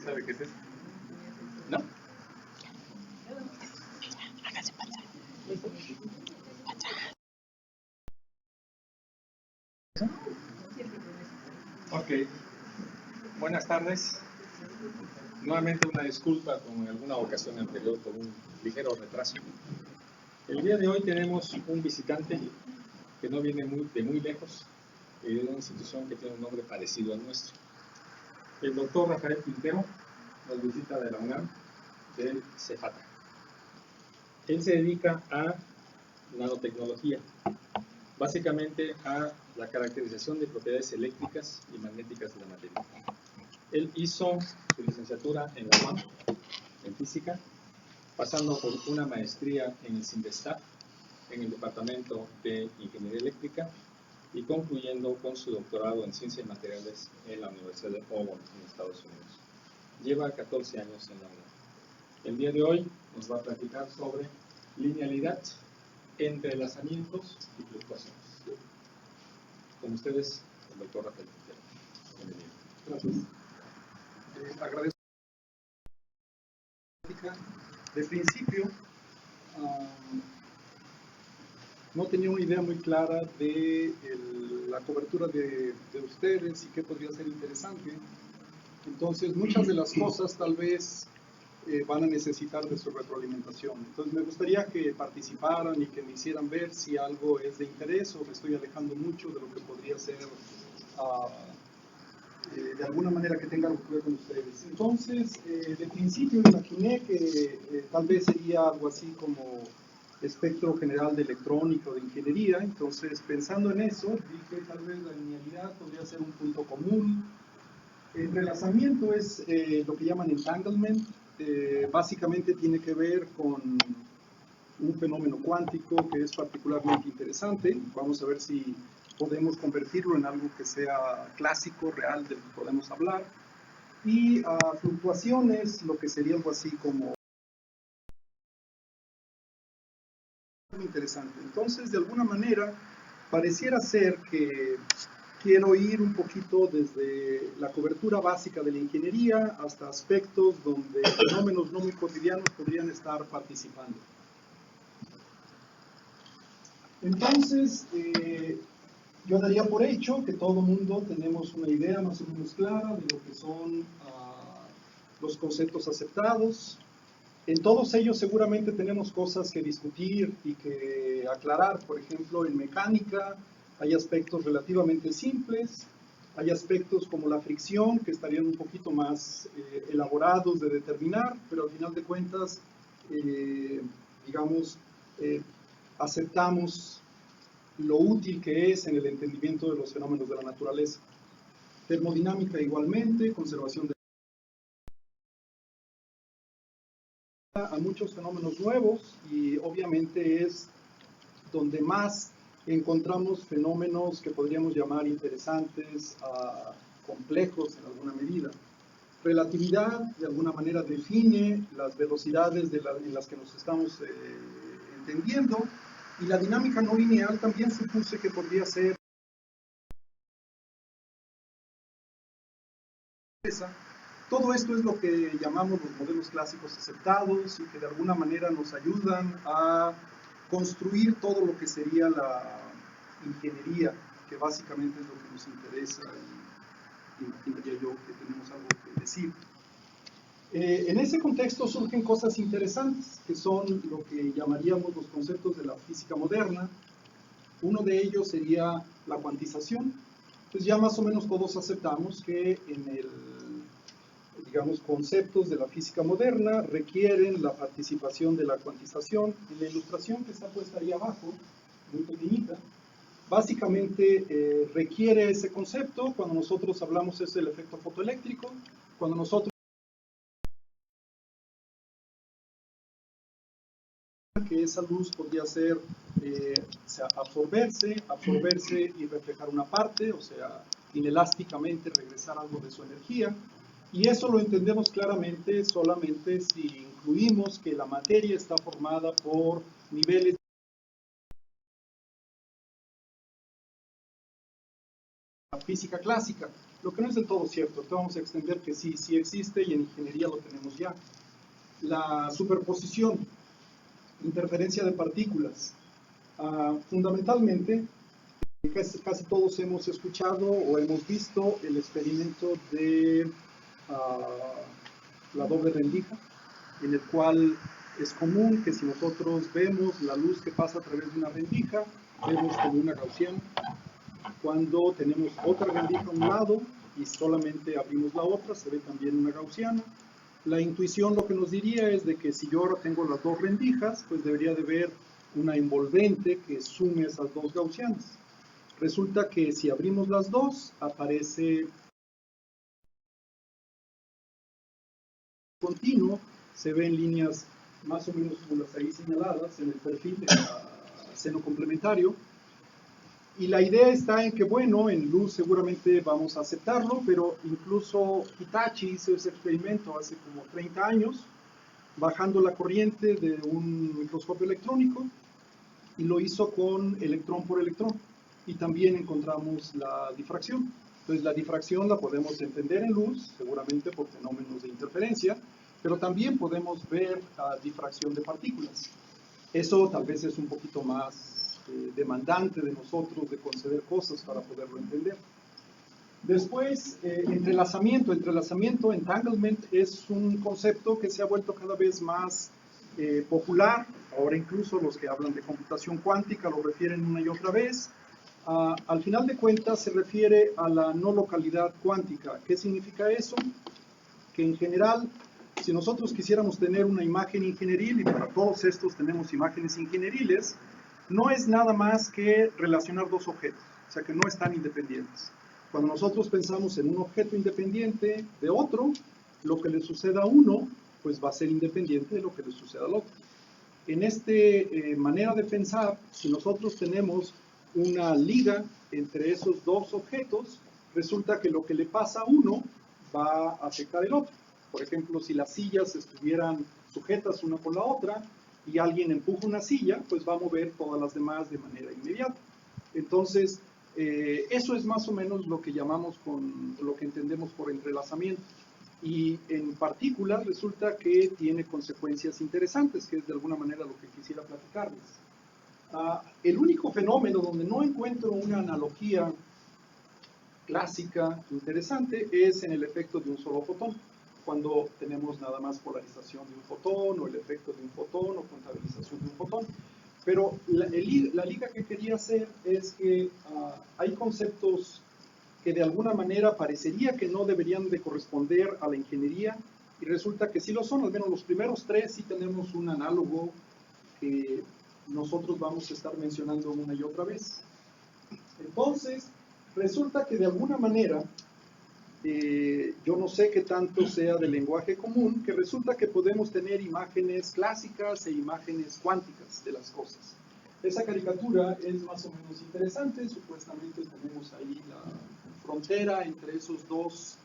sabe qué es eso? ¿No? Ok. Buenas tardes. Nuevamente una disculpa como en alguna ocasión anterior por un ligero retraso. El día de hoy tenemos un visitante que no viene de muy lejos y de una institución que tiene un nombre parecido al nuestro. El doctor Rafael Quintero nos visita de la UNAM, del CEFATA. Él se dedica a nanotecnología, básicamente a la caracterización de propiedades eléctricas y magnéticas de la materia. Él hizo su licenciatura en la UNAM, en física, pasando por una maestría en el CINVESTAP, en el Departamento de Ingeniería Eléctrica, y concluyendo con su doctorado en Ciencias Materiales en la Universidad de Auburn, en Estados Unidos. Lleva 14 años en la UNAM. El día de hoy nos va a platicar sobre linealidad, entrelazamientos y fluctuaciones. Con ustedes, el doctor Rafael Quintero. Bienvenido. Gracias. Agradezco. De principio, no tenía una idea muy clara de la cobertura de ustedes y qué podría ser interesante. Entonces, muchas de las cosas tal vez van a necesitar de su retroalimentación. Entonces, me gustaría que participaran y que me hicieran ver si algo es de interés o me estoy alejando mucho de lo que podría ser de alguna manera que tenga algo que ver con ustedes. Entonces, de principio imaginé que tal vez sería algo así como espectro general de electrónica o de ingeniería. Entonces, pensando en eso, dije tal vez la linealidad podría ser un punto común. El entrelazamiento es lo que llaman entanglement. Básicamente tiene que ver con un fenómeno cuántico que es particularmente interesante. Vamos a ver si podemos convertirlo en algo que sea clásico, real, del que podemos hablar. Y fluctuaciones, lo que sería algo así como muy interesante. Entonces, de alguna manera, pareciera ser que quiero ir un poquito desde la cobertura básica de la ingeniería hasta aspectos donde fenómenos no muy cotidianos podrían estar participando. Entonces, yo daría por hecho que todo mundo tenemos una idea más o menos clara de lo que son los conceptos aceptados. En todos ellos seguramente tenemos cosas que discutir y que aclarar. Por ejemplo, en mecánica hay aspectos relativamente simples, hay aspectos como la fricción que estarían un poquito más elaborados de determinar, pero al final de cuentas, digamos, aceptamos lo útil que es en el entendimiento de los fenómenos de la naturaleza. Termodinámica igualmente, conservación de a muchos fenómenos nuevos y obviamente es donde más encontramos fenómenos que podríamos llamar interesantes, complejos en alguna medida. Relatividad de alguna manera define las velocidades en las que nos estamos entendiendo, y la dinámica no lineal también supuse que podría ser esa. Todo esto es lo que llamamos los modelos clásicos aceptados y que de alguna manera nos ayudan a construir todo lo que sería la ingeniería, que básicamente es lo que nos interesa y imaginaría yo que tenemos algo que decir. En ese contexto surgen cosas interesantes, que son lo que llamaríamos los conceptos de la física moderna. Uno de ellos sería la cuantización. Pues ya más o menos todos aceptamos que en el digamos, conceptos de la física moderna requieren la participación de la cuantización. En la ilustración que está puesta ahí abajo, muy pequeñita, básicamente requiere ese concepto. Cuando nosotros hablamos es el efecto fotoeléctrico. Cuando nosotros que esa luz podría ser absorberse y reflejar una parte, o sea, inelásticamente regresar algo de su energía. Y eso lo entendemos claramente solamente si incluimos que la materia está formada por niveles física clásica, lo que no es del todo cierto. Te vamos a extender que sí, sí existe y en ingeniería lo tenemos ya. La superposición, interferencia de partículas. Fundamentalmente, casi todos hemos escuchado o hemos visto el experimento de la doble rendija, en el cual es común que si nosotros vemos la luz que pasa a través de una rendija, vemos como una gaussiana. Cuando tenemos otra rendija a un lado y solamente abrimos la otra, se ve también una gaussiana. La intuición lo que nos diría es de que si yo ahora tengo las dos rendijas, pues debería de haber una envolvente que sume esas dos gaussianas. Resulta que si abrimos las dos, aparece continuo, se ven líneas más o menos como las ahí señaladas en el perfil de seno complementario. Y la idea está en que, bueno, en luz seguramente vamos a aceptarlo, pero incluso Hitachi hizo ese experimento hace como 30 años, bajando la corriente de un microscopio electrónico, y lo hizo con electrón por electrón. Y también encontramos la difracción. Entonces la difracción la podemos entender en luz, seguramente por fenómenos de interferencia, pero también podemos ver difracción de partículas. Eso tal vez es un poquito más demandante de nosotros de conceder cosas para poderlo entender. Después, entrelazamiento, entanglement, es un concepto que se ha vuelto cada vez más popular. Ahora incluso los que hablan de computación cuántica lo refieren una y otra vez. Al final de cuentas se refiere a la no localidad cuántica. ¿Qué significa eso? Que en general, si nosotros quisiéramos tener una imagen ingenieril, y para todos estos tenemos imágenes ingenieriles, no es nada más que relacionar dos objetos, o sea que no están independientes. Cuando nosotros pensamos en un objeto independiente de otro, lo que le suceda a uno, pues va a ser independiente de lo que le suceda al otro. En esta manera de pensar, si nosotros tenemos una liga entre esos dos objetos, resulta que lo que le pasa a uno va a afectar al otro. Por ejemplo, si las sillas estuvieran sujetas una con la otra y alguien empuja una silla, pues va a mover todas las demás de manera inmediata. Entonces, eso es más o menos lo que llamamos lo que entendemos por entrelazamiento. Y en particular resulta que tiene consecuencias interesantes, que es de alguna manera lo que quisiera platicarles. El único fenómeno donde no encuentro una analogía clásica interesante es en el efecto de un solo fotón, cuando tenemos nada más polarización de un fotón, o el efecto de un fotón, o contabilización de un fotón. Pero la liga que quería hacer es que hay conceptos que de alguna manera parecería que no deberían de corresponder a la ingeniería, y resulta que sí lo son. Al menos los primeros tres sí tenemos un análogo que nosotros vamos a estar mencionando una y otra vez. Entonces, resulta que de alguna manera, yo no sé qué tanto sea del lenguaje común, que resulta que podemos tener imágenes clásicas e imágenes cuánticas de las cosas. Esa caricatura es más o menos interesante. Supuestamente tenemos ahí la frontera entre esos dos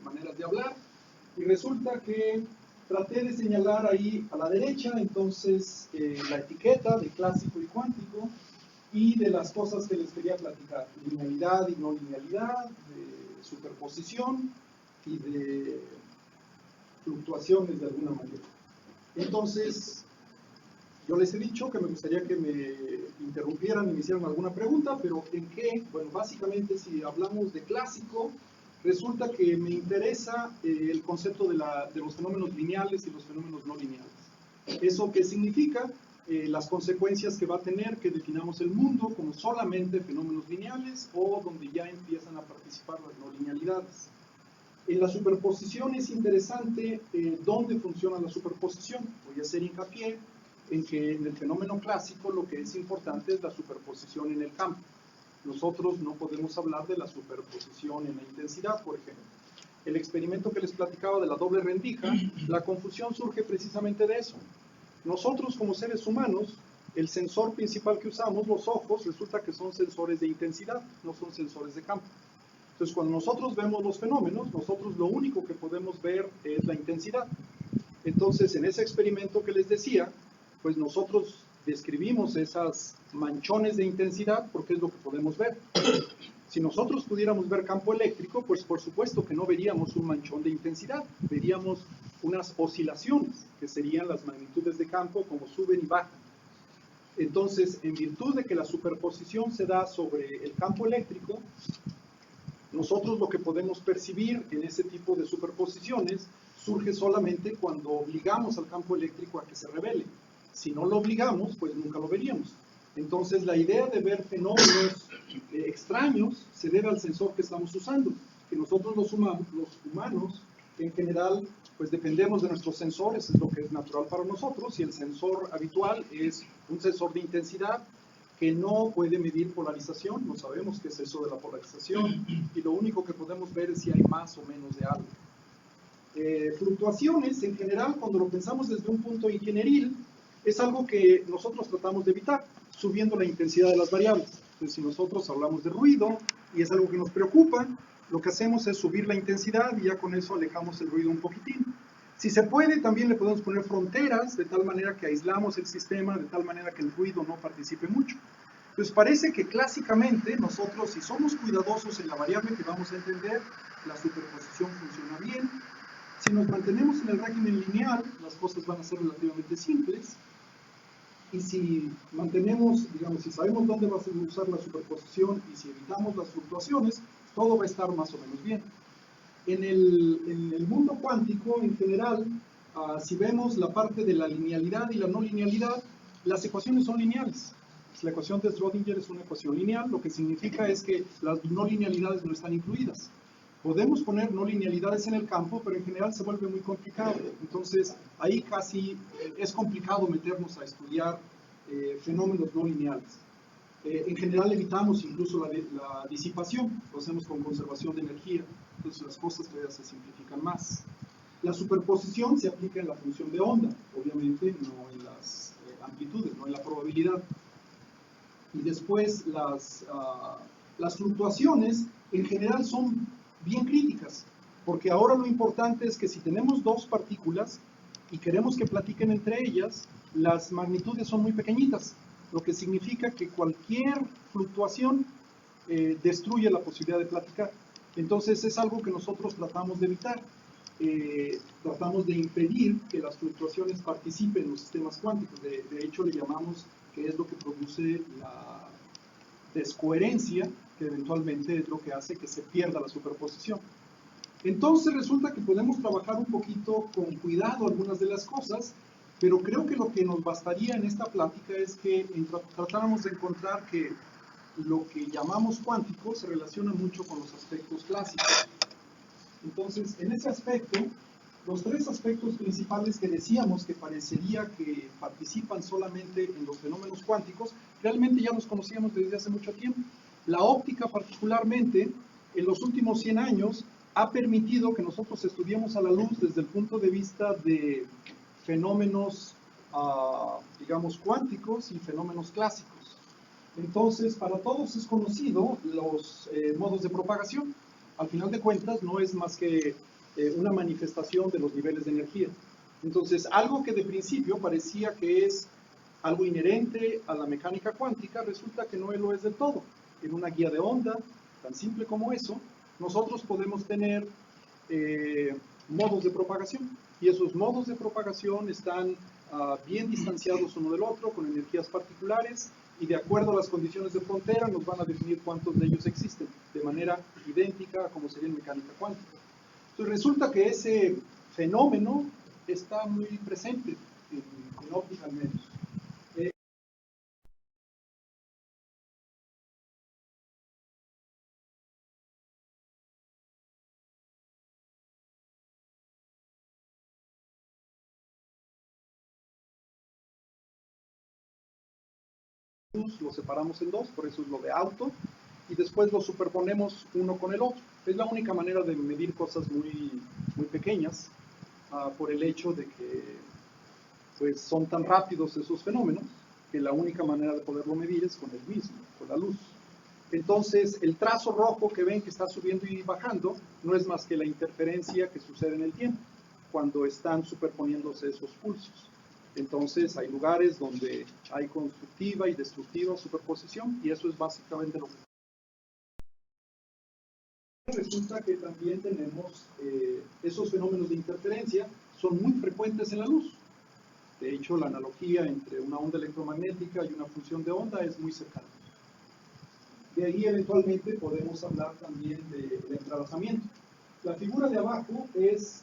maneras de hablar, y resulta que traté de señalar ahí a la derecha entonces la etiqueta de clásico y cuántico, y de las cosas que les quería platicar: linealidad y no linealidad, de superposición y de fluctuaciones de alguna manera. Entonces, yo les he dicho que me gustaría que me interrumpieran y me hicieran alguna pregunta, pero ¿en qué? Bueno, básicamente si hablamos de clásico, resulta que me interesa el concepto de los fenómenos lineales y los fenómenos no lineales. ¿Eso qué significa? Las consecuencias que va a tener que definamos el mundo como solamente fenómenos lineales, o donde ya empiezan a participar las no linealidades. En la superposición es interesante dónde funciona la superposición. Voy a hacer hincapié en que en el fenómeno clásico lo que es importante es la superposición en el campo. Nosotros no podemos hablar de la superposición en la intensidad, por ejemplo. El experimento que les platicaba de la doble rendija, la confusión surge precisamente de eso. Nosotros como seres humanos, el sensor principal que usamos, los ojos, resulta que son sensores de intensidad, no son sensores de campo. Entonces, cuando nosotros vemos los fenómenos, nosotros lo único que podemos ver es la intensidad. Entonces, en ese experimento que les decía, pues nosotros describimos esas manchones de intensidad porque es lo que podemos ver. Si nosotros pudiéramos ver campo eléctrico, pues por supuesto que no veríamos un manchón de intensidad, veríamos unas oscilaciones, que serían las magnitudes de campo como suben y bajan. Entonces, en virtud de que la superposición se da sobre el campo eléctrico, nosotros lo que podemos percibir en ese tipo de superposiciones surge solamente cuando obligamos al campo eléctrico a que se revele. Si no lo obligamos, pues nunca lo veríamos. Entonces, la idea de ver fenómenos extraños se debe al sensor que estamos usando, que nosotros los humanos, en general, pues dependemos de nuestros sensores, es lo que es natural para nosotros, y el sensor habitual es un sensor de intensidad que no puede medir polarización, no sabemos qué es eso de la polarización, y lo único que podemos ver es si hay más o menos de algo. Fluctuaciones, en general, cuando lo pensamos desde un punto ingenieril, es algo que nosotros tratamos de evitar, subiendo la intensidad de las variables. Entonces, si nosotros hablamos de ruido y es algo que nos preocupa, lo que hacemos es subir la intensidad y ya con eso alejamos el ruido un poquitín. Si se puede, también le podemos poner fronteras, de tal manera que aislamos el sistema, de tal manera que el ruido no participe mucho. Entonces, parece que clásicamente nosotros, si somos cuidadosos en la variable que vamos a entender, la superposición funciona bien. Si nos mantenemos en el régimen lineal, las cosas van a ser relativamente simples. Y si mantenemos, digamos, si sabemos dónde va a usar la superposición y si evitamos las fluctuaciones, todo va a estar más o menos bien. En el mundo cuántico, en general, si vemos la parte de la linealidad y la no linealidad, las ecuaciones son lineales. La ecuación de Schrödinger es una ecuación lineal, lo que significa es que las no linealidades no están incluidas. Podemos poner no linealidades en el campo, pero en general se vuelve muy complicado. Entonces, ahí casi es complicado meternos a estudiar fenómenos no lineales. En general evitamos incluso la disipación, lo hacemos con conservación de energía, entonces las cosas todavía se simplifican más. La superposición se aplica en la función de onda, obviamente no en las amplitudes, no en la probabilidad. Y después las fluctuaciones en general son bien críticas, porque ahora lo importante es que si tenemos dos partículas y queremos que platiquen entre ellas, las magnitudes son muy pequeñitas, lo que significa que cualquier fluctuación destruye la posibilidad de platicar. Entonces es algo que nosotros tratamos de evitar. Tratamos de impedir que las fluctuaciones participen en los sistemas cuánticos. De hecho, le llamamos que es lo que produce la descoherencia, que eventualmente es lo que hace que se pierda la superposición. Entonces resulta que podemos trabajar un poquito con cuidado algunas de las cosas, pero creo que lo que nos bastaría en esta plática es que tratáramos de encontrar que lo que llamamos cuántico se relaciona mucho con los aspectos clásicos. Entonces, en ese aspecto, los tres aspectos principales que decíamos que parecería que participan solamente en los fenómenos cuánticos, realmente ya los conocíamos desde hace mucho tiempo. La óptica particularmente, en los últimos 100 años, ha permitido que nosotros estudiemos a la luz desde el punto de vista de fenómenos, digamos, cuánticos y fenómenos clásicos. Entonces, para todos es conocido los modos de propagación. Al final de cuentas, no es más que una manifestación de los niveles de energía. Entonces, algo que de principio parecía que es algo inherente a la mecánica cuántica, resulta que no lo es del todo. En una guía de onda, tan simple como eso, nosotros podemos tener modos de propagación. Y esos modos de propagación están bien distanciados uno del otro, con energías particulares, y de acuerdo a las condiciones de frontera nos van a definir cuántos de ellos existen, de manera idéntica a como sería en mecánica cuántica. Entonces resulta que ese fenómeno está muy presente en óptica al menos. Lo separamos en dos, por eso es lo de auto, y después lo superponemos uno con el otro. Es la única manera de medir cosas muy pequeñas, por el hecho de que pues, son tan rápidos esos fenómenos, que la única manera de poderlo medir es con el mismo, con la luz. Entonces, el trazo rojo que ven que está subiendo y bajando, no es más que la interferencia que sucede en el tiempo, cuando están superponiéndose esos pulsos. Entonces, hay lugares donde hay constructiva y destructiva superposición, y eso es básicamente lo que resulta que también tenemos esos fenómenos de interferencia, son muy frecuentes en la luz. De hecho, la analogía entre una onda electromagnética y una función de onda es muy cercana. De ahí eventualmente podemos hablar también del entrelazamiento. La figura de abajo es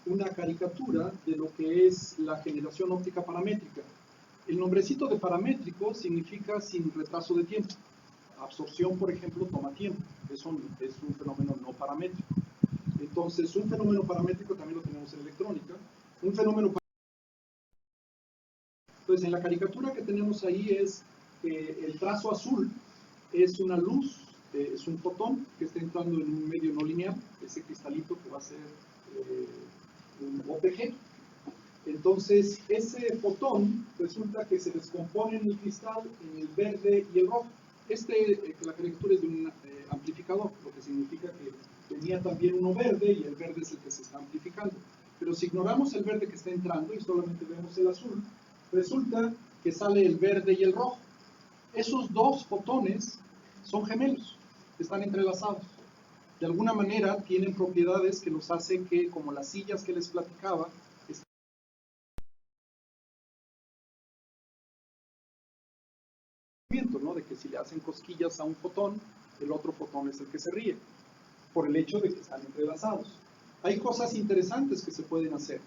una caricatura de lo que es la generación óptica paramétrica. El nombrecito de paramétrico significa sin retraso de tiempo. Absorción, por ejemplo, toma tiempo. Es un fenómeno no paramétrico. Entonces, un fenómeno paramétrico también lo tenemos en electrónica. Un fenómeno Entonces, en la caricatura que tenemos ahí es el trazo azul es una luz, es un fotón que está entrando en un medio no lineal, ese cristalito que va a ser un OPG. Entonces, ese fotón resulta que se descompone en el cristal en el verde y el rojo. La caricatura es de un amplificador, lo que significa que tenía también uno verde y el verde es el que se está amplificando. Pero si ignoramos el verde que está entrando y solamente vemos el azul, resulta que sale el verde y el rojo. Esos dos fotones son gemelos, están entrelazados. De alguna manera tienen propiedades que los hacen que, como las sillas que les platicaba, ¿no? De que si le hacen cosquillas a un fotón, el otro fotón es el que se ríe, por el hecho de que están entrelazados. Hay cosas interesantes que se pueden hacer.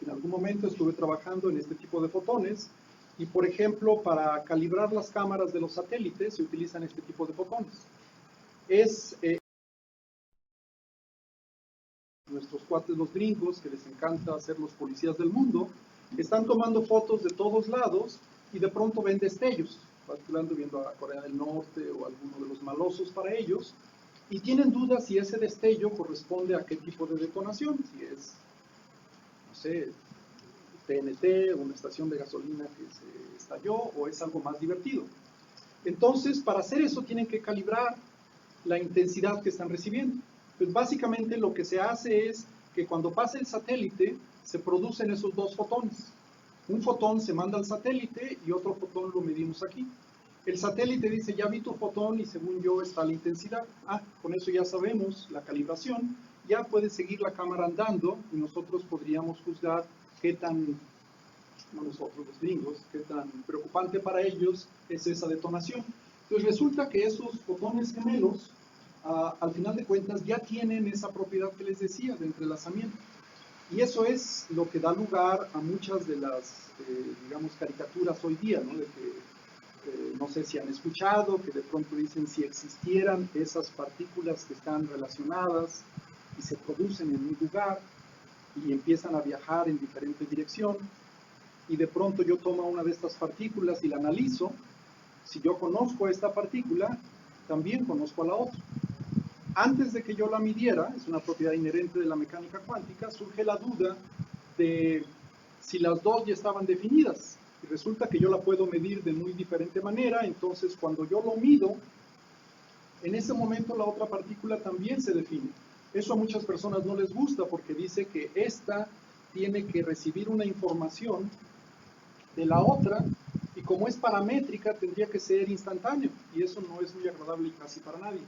En algún momento estuve trabajando en este tipo de fotones y, por ejemplo, para calibrar las cámaras de los satélites se utilizan este tipo de fotones. Nuestros cuates los gringos, que les encanta ser los policías del mundo, están tomando fotos de todos lados y de pronto ven destellos, particularmente viendo a Corea del Norte o alguno de los malosos para ellos, y tienen dudas si ese destello corresponde a qué tipo de detonación, si es, no sé, TNT, una estación de gasolina que se estalló, o es algo más divertido. Entonces, para hacer eso tienen que calibrar la intensidad que están recibiendo. Pues básicamente lo que se hace es que cuando pasa el satélite, se producen esos dos fotones. Un fotón se manda al satélite y otro fotón lo medimos aquí. El satélite dice, ya vi tu fotón y según yo está la intensidad. Con eso ya sabemos la calibración. Ya puede seguir la cámara andando y nosotros podríamos juzgar qué tan, no nosotros los gringos, qué tan preocupante para ellos es esa detonación. Entonces resulta que esos fotones gemelos, al final de cuentas, ya tienen esa propiedad que les decía de entrelazamiento. Y eso es lo que da lugar a muchas de las, digamos, caricaturas hoy día, ¿no? De que, no sé si han escuchado, que de pronto dicen si existieran esas partículas que están relacionadas y se producen en un lugar y empiezan a viajar en diferentes direcciones, y de pronto yo tomo una de estas partículas y la analizo, si yo conozco a esta partícula, también conozco a la otra. Antes de que yo la midiera, es una propiedad inherente de la mecánica cuántica, surge la duda de si las dos ya estaban definidas. Y resulta que yo la puedo medir de muy diferente manera, entonces cuando yo lo mido, en ese momento la otra partícula también se define. Eso a muchas personas no les gusta porque dice que esta tiene que recibir una información de la otra y como es paramétrica tendría que ser instantáneo y eso no es muy agradable casi para nadie.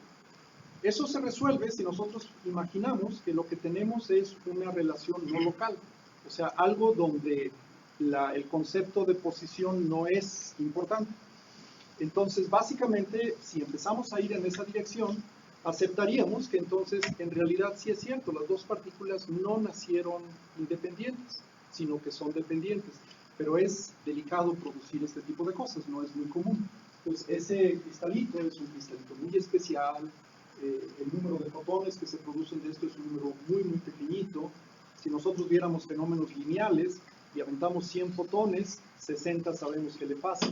Eso se resuelve si nosotros imaginamos que lo que tenemos es una relación no local, o sea, algo donde el concepto de posición no es importante. Entonces, básicamente, si empezamos a ir en esa dirección, aceptaríamos que entonces, en realidad, sí es cierto, las dos partículas no nacieron independientes, sino que son dependientes. Pero es delicado producir este tipo de cosas, no es muy común. Entonces, ese cristalito es un cristalito muy especial. El número de fotones que se producen de esto es un número muy, muy pequeñito. Si nosotros viéramos fenómenos lineales y aventamos 100 fotones, 60 sabemos qué le pasa.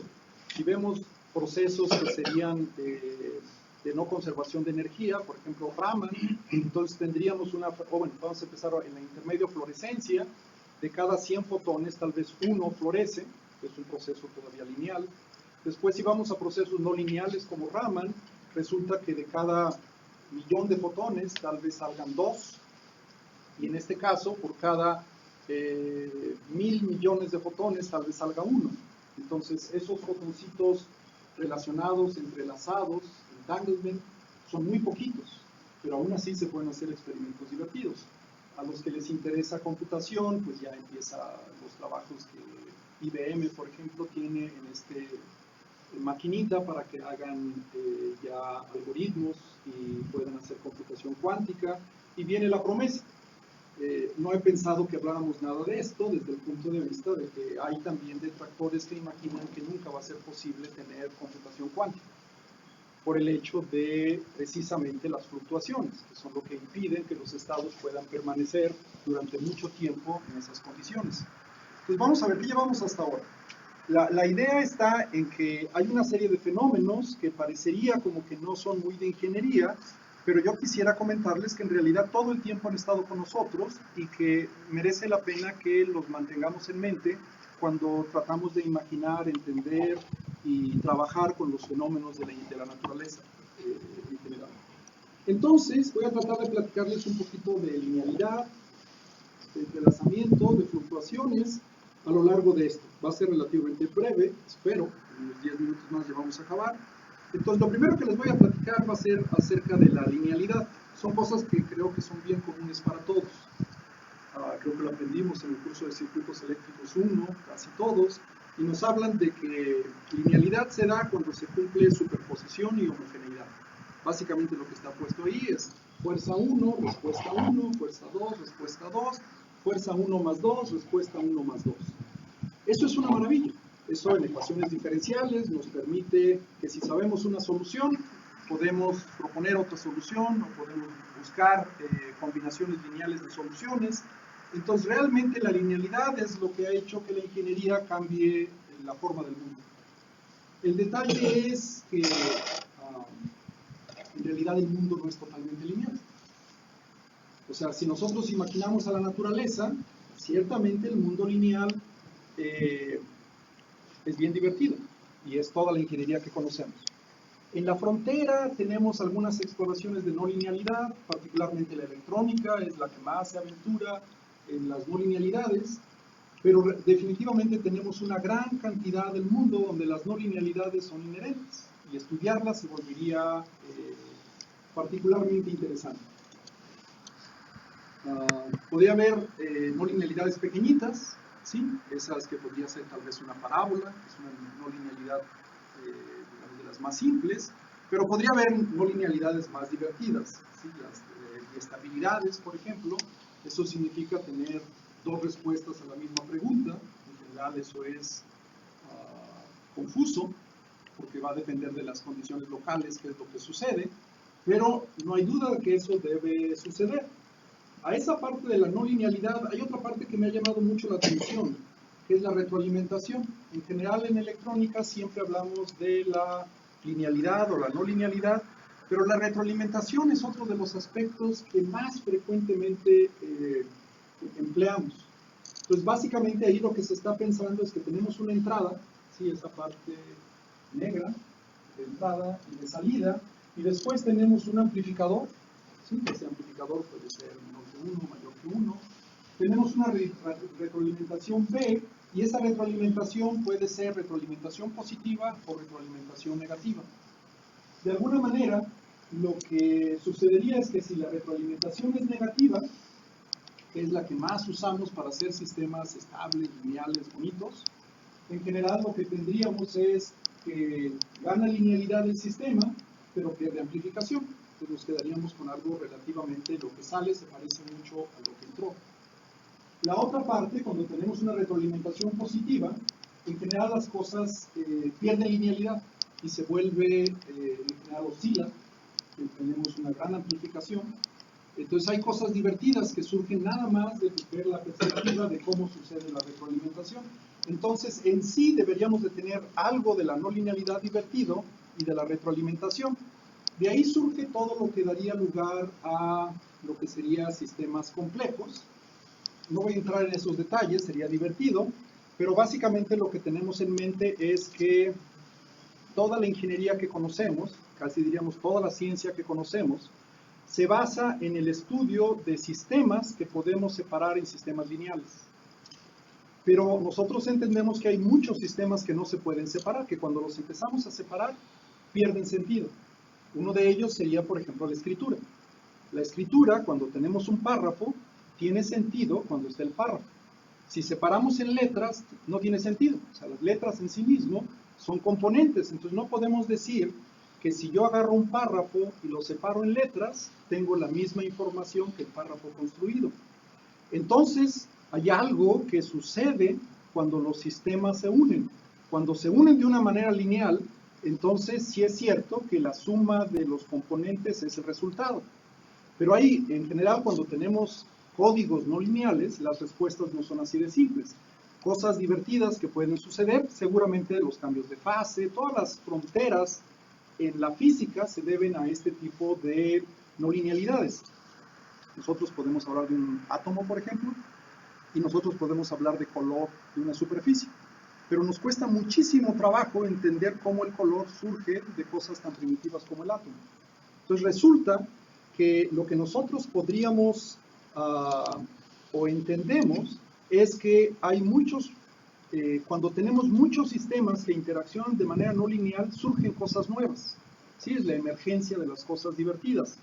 Si vemos procesos que serían de no conservación de energía, por ejemplo Raman, entonces tendríamos vamos a empezar en la intermedio fluorescencia, de cada 100 fotones tal vez uno florece, que es un proceso todavía lineal. Después si vamos a procesos no lineales como Raman, resulta que de cada millón de fotones tal vez salgan dos, y en este caso por cada 1000 millones de fotones tal vez salga uno. Entonces esos fotoncitos relacionados, entrelazados, entanglement, son muy poquitos. pero aún así se pueden hacer experimentos divertidos. A los que les interesa computación, pues ya empieza los trabajos que IBM, por ejemplo, tiene en maquinita para que hagan ya algoritmos y puedan hacer computación cuántica, y viene la promesa. No he pensado que habláramos nada de esto desde el punto de vista de que hay también detractores que imaginan que nunca va a ser posible tener computación cuántica por el hecho de precisamente las fluctuaciones, que son lo que impiden que los estados puedan permanecer durante mucho tiempo en esas condiciones. Entonces vamos a ver qué llevamos hasta ahora. La idea está en que hay una serie de fenómenos que parecería como que no son muy de ingeniería, pero yo quisiera comentarles que en realidad todo el tiempo han estado con nosotros y que merece la pena que los mantengamos en mente cuando tratamos de imaginar, entender y trabajar con los fenómenos de la naturaleza en general. Entonces, voy a tratar de platicarles un poquito de linealidad, de entrelazamiento, de fluctuaciones a lo largo de esto. Va a ser relativamente breve, espero, en unos 10 minutos más ya vamos a acabar. Entonces, lo primero que les voy a platicar va a ser acerca de la linealidad. Son cosas que creo que son bien comunes para todos. Creo que lo aprendimos en el curso de circuitos eléctricos 1, casi todos, y nos hablan de que linealidad se da cuando se cumple superposición y homogeneidad. Básicamente lo que está puesto ahí es fuerza 1, respuesta 1, fuerza 2, respuesta 2, fuerza 1 más 2, respuesta 1 más 2. Eso es una maravilla. Eso en ecuaciones diferenciales nos permite que si sabemos una solución, podemos proponer otra solución o podemos buscar combinaciones lineales de soluciones. Entonces realmente la linealidad es lo que ha hecho que la ingeniería cambie la forma del mundo. El detalle es que en realidad el mundo no es totalmente lineal. O sea, si nosotros imaginamos a la naturaleza, ciertamente el mundo lineal es bien divertido y es toda la ingeniería que conocemos. En la frontera tenemos algunas exploraciones de no linealidad, particularmente la electrónica es la que más se aventura en las no linealidades, pero definitivamente tenemos una gran cantidad del mundo donde las no linealidades son inherentes y estudiarlas se volvería particularmente interesante. Podría haber no linealidades pequeñitas, ¿sí? Esas que podría ser tal vez una parábola, es una no linealidad digamos, de las más simples, pero podría haber no linealidades más divertidas, ¿sí? Las estabilidades, por ejemplo, eso significa tener dos respuestas a la misma pregunta, en general eso es confuso, porque va a depender de las condiciones locales, qué es lo que sucede, pero no hay duda de que eso debe suceder. A esa parte de la no linealidad hay otra parte que me ha llamado mucho la atención, que es la retroalimentación. En general en electrónica siempre hablamos de la linealidad o la no linealidad, pero la retroalimentación es otro de los aspectos que más frecuentemente empleamos. Pues básicamente ahí lo que se está pensando es que tenemos una entrada, ¿sí? Esa parte negra, de entrada y de salida, y después tenemos un amplificador, ¿sí? Ese amplificador puede ser menor que 1, mayor que 1. Tenemos una retroalimentación B, y esa retroalimentación puede ser retroalimentación positiva o retroalimentación negativa. De alguna manera, lo que sucedería es que si la retroalimentación es negativa, que es la que más usamos para hacer sistemas estables, lineales, bonitos, en general lo que tendríamos es que gana linealidad del sistema, pero pierde amplificación. Entonces nos quedaríamos con algo relativamente, lo que sale se parece mucho a lo que entró. La otra parte, cuando tenemos una retroalimentación positiva, en general las cosas pierden linealidad y se vuelve, en general oscila, tenemos una gran amplificación. Entonces hay cosas divertidas que surgen nada más de ver la perspectiva de cómo sucede la retroalimentación. Entonces en sí deberíamos de tener algo de la no linealidad divertido y de la retroalimentación. De ahí surge todo lo que daría lugar a lo que sería sistemas complejos. No voy a entrar en esos detalles, sería divertido, pero básicamente lo que tenemos en mente es que toda la ingeniería que conocemos, casi diríamos toda la ciencia que conocemos, se basa en el estudio de sistemas que podemos separar en sistemas lineales. Pero nosotros entendemos que hay muchos sistemas que no se pueden separar, que cuando los empezamos a separar, pierden sentido. Uno de ellos sería, por ejemplo, la escritura. La escritura, cuando tenemos un párrafo, tiene sentido cuando está el párrafo. Si separamos en letras, no tiene sentido. O sea, las letras en sí mismo son componentes, entonces no podemos decir que si yo agarro un párrafo y lo separo en letras, tengo la misma información que el párrafo construido. Entonces, hay algo que sucede cuando los sistemas se unen. Cuando se unen de una manera lineal, entonces sí es cierto que la suma de los componentes es el resultado. Pero ahí, en general, cuando tenemos códigos no lineales, las respuestas no son así de simples. Cosas divertidas que pueden suceder, seguramente los cambios de fase, todas las fronteras en la física se deben a este tipo de no linealidades. Nosotros podemos hablar de un átomo, por ejemplo, y nosotros podemos hablar de color de una superficie. Pero nos cuesta muchísimo trabajo entender cómo el color surge de cosas tan primitivas como el átomo. Entonces resulta que lo que nosotros podríamos o entendemos es que hay muchos, cuando tenemos muchos sistemas que interaccionan de manera no lineal, surgen cosas nuevas. ¿Sí? Es la emergencia de las cosas divertidas.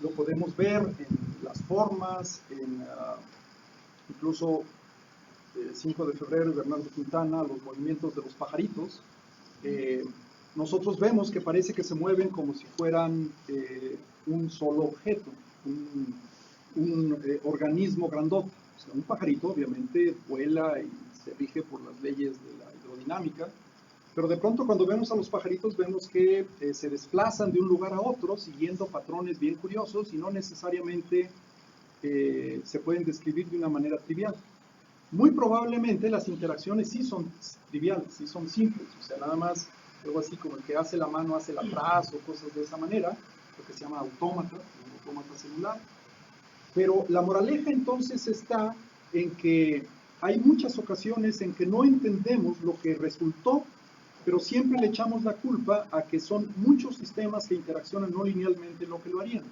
Lo podemos ver en las formas, incluso el 5 de febrero, Bernardo Quintana, los movimientos de los pajaritos. Nosotros vemos que parece que se mueven como si fueran un solo objeto, un organismo grandote. O sea, un pajarito obviamente vuela y se rige por las leyes de la hidrodinámica, pero de pronto cuando vemos a los pajaritos vemos que se desplazan de un lugar a otro siguiendo patrones bien curiosos y no necesariamente se pueden describir de una manera trivial. Muy probablemente las interacciones sí son triviales, sí son simples, o sea, nada más algo así como el que hace la mano hace el atrás o cosas de esa manera, lo que se llama autómata, un autómata celular. Pero la moraleja entonces está en que hay muchas ocasiones en que no entendemos lo que resultó, pero siempre le echamos la culpa a que son muchos sistemas que interaccionan no linealmente lo que lo harían.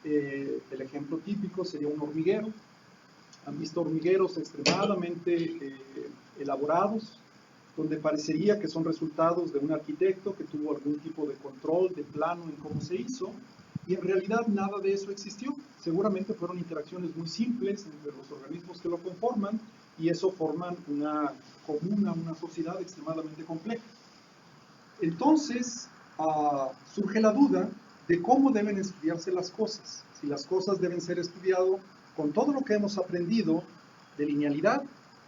El ejemplo típico sería un hormiguero. Han visto hormigueros extremadamente elaborados, donde parecería que son resultados de un arquitecto que tuvo algún tipo de control, de plano en cómo se hizo, y en realidad nada de eso existió. Seguramente fueron interacciones muy simples entre los organismos que lo conforman, y eso forman una comuna, una sociedad extremadamente compleja. Entonces, surge la duda de cómo deben estudiarse las cosas. Si las cosas deben ser estudiadas con todo lo que hemos aprendido de linealidad,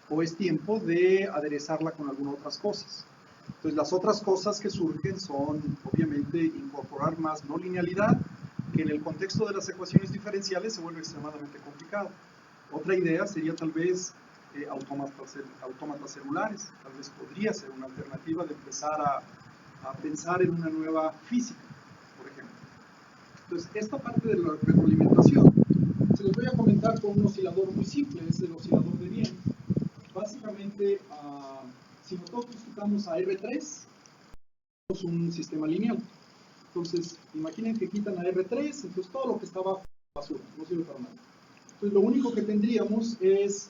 o es tiempo de aderezarla con algunas otras cosas. Entonces, las otras cosas que surgen son, obviamente, incorporar más no linealidad, que en el contexto de las ecuaciones diferenciales se vuelve extremadamente complicado. Otra idea sería tal vez autómatas celulares. Tal vez podría ser una alternativa de empezar a pensar en una nueva física, por ejemplo. Entonces, esta parte de la retroalimentación se los voy a comentar con un oscilador muy simple, es el oscilador de Wien. Básicamente, si nosotros quitamos a R3, tenemos un sistema lineal. Entonces, imaginen que quitan a R3, entonces todo lo que está abajo es basura, no sirve para nada. Entonces, lo único que tendríamos es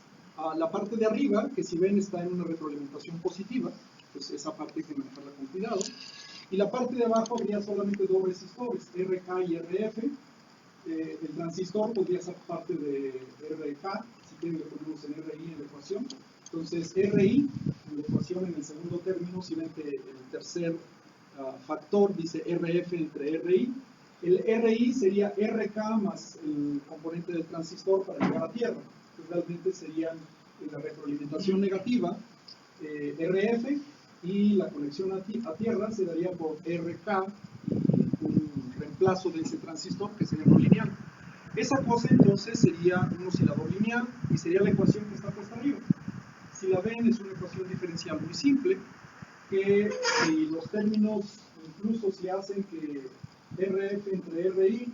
la parte de arriba, que si ven está en una retroalimentación positiva, pues esa parte hay que manejarla con cuidado. Y la parte de abajo habría solamente dos resistores, RK y RF. El transistor podría ser parte de RK, si quieren le ponemos en RI en la ecuación. Entonces, RI, en la ecuación en el segundo término, si ven que el tercer factor dice RF entre RI, el RI sería RK más el componente del transistor para llegar a tierra. Entonces, realmente serían en la retroalimentación negativa RF, y la conexión a tierra se daría por RK y un reemplazo de ese transistor que sería no lineal. Esa cosa entonces sería un oscilador lineal y sería la ecuación que está puesta arriba. Si la ven, es una ecuación diferencial muy simple, que si los términos, incluso si hacen que RF entre RI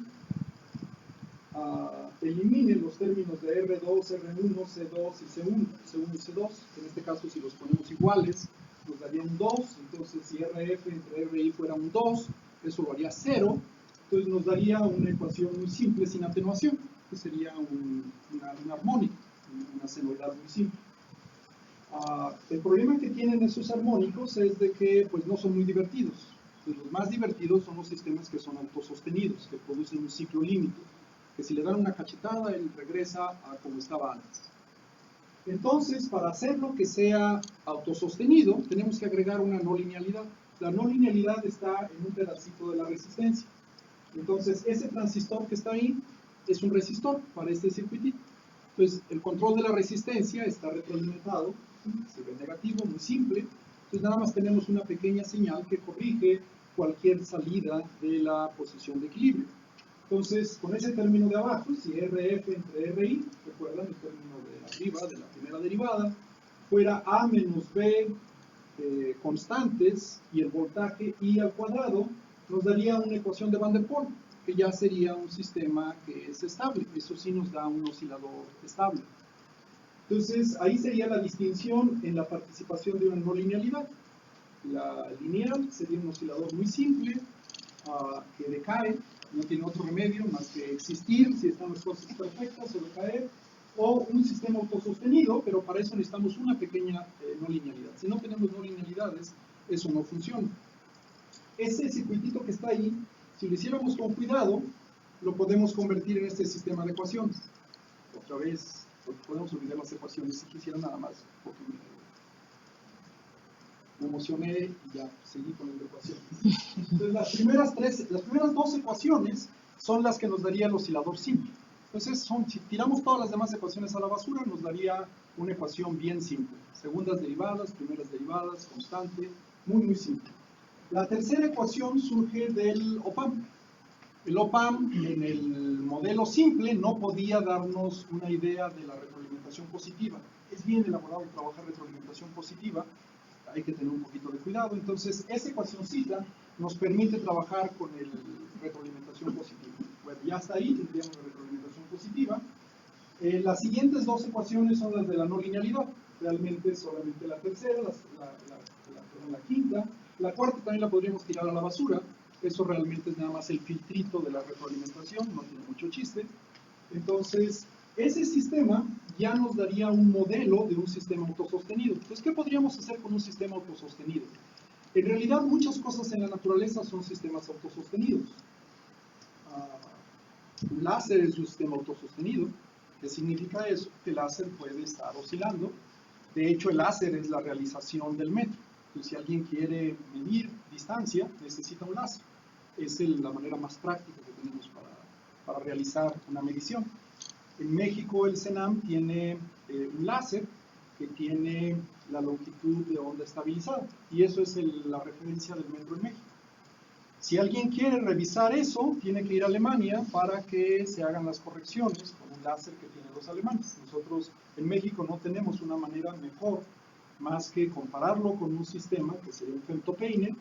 eliminen los términos de R2, R1, C2 y C1 y C2, en este caso si los ponemos iguales, nos daría un 2, entonces si RF entre RI fuera un 2, eso lo haría 0, entonces nos daría una ecuación muy simple sin atenuación, que sería una armónica, una senoidal muy simple. El problema que tienen esos armónicos es de que pues, no son muy divertidos. Entonces, los más divertidos son los sistemas que son autosostenidos, que producen un ciclo límite, que si le dan una cachetada, él regresa a como estaba antes. Entonces, para hacerlo que sea autosostenido, tenemos que agregar una no linealidad. La no linealidad está en un pedacito de la resistencia. Entonces, ese transistor que está ahí es un resistor para este circuitito. Entonces, el control de la resistencia está retroalimentado, se ve negativo, muy simple. Entonces, nada más tenemos una pequeña señal que corrige cualquier salida de la posición de equilibrio. Entonces, con ese término de abajo, si RF entre RI, recuerdan el término de arriba, de la primera derivada, fuera A menos B constantes y el voltaje I al cuadrado, nos daría una ecuación de Van der Pol, que ya sería un sistema que es estable. Eso sí nos da un oscilador estable. Entonces, ahí sería la distinción en la participación de una no linealidad. La lineal sería un oscilador muy simple, que decae, no tiene otro remedio más que existir si están las cosas perfectas o decaer, o un sistema autosostenido, pero para eso necesitamos una pequeña no linealidad. Si no tenemos no linealidades, eso no funciona. Ese circuitito que está ahí, si lo hiciéramos con cuidado, lo podemos convertir en este sistema de ecuaciones. Otra vez, podemos olvidar las ecuaciones si quisiera nada más, porque me emocioné y ya seguí con las ecuaciones. Entonces, las primeras dos ecuaciones son las que nos daría el oscilador simple. Entonces, si tiramos todas las demás ecuaciones a la basura, nos daría una ecuación bien simple. Segundas derivadas, primeras derivadas, constante, muy, muy simple. La tercera ecuación surge del op-amp. El op-amp en el modelo simple no podía darnos una idea de la retroalimentación positiva. Es bien elaborado trabajar retroalimentación positiva, hay que tener un poquito de cuidado. Entonces, esa ecuacióncita nos permite trabajar con el retroalimentación positiva. Bueno, ya hasta ahí tendríamos la retroalimentación positiva. Las siguientes dos ecuaciones son las de la no linealidad. Realmente solamente la tercera, la quinta. La cuarta también la podríamos tirar a la basura. Eso realmente es nada más el filtrito de la retroalimentación, no tiene mucho chiste. Entonces, ese sistema ya nos daría un modelo de un sistema autosostenido. Entonces, ¿qué podríamos hacer con un sistema autosostenido? En realidad, muchas cosas en la naturaleza son sistemas autosostenidos. Un láser es un sistema autosostenido. ¿Qué significa eso? Que el láser puede estar oscilando. De hecho, el láser es la realización del metro. Entonces, si alguien quiere medir distancia, necesita un láser. Es la manera más práctica que tenemos para realizar una medición. En México, el CENAM tiene un láser que tiene la longitud de onda estabilizada. Y eso es la referencia del metro en México. Si alguien quiere revisar eso, tiene que ir a Alemania para que se hagan las correcciones con un láser que tienen los alemanes. Nosotros en México no tenemos una manera mejor más que compararlo con un sistema que sería un femtopeine,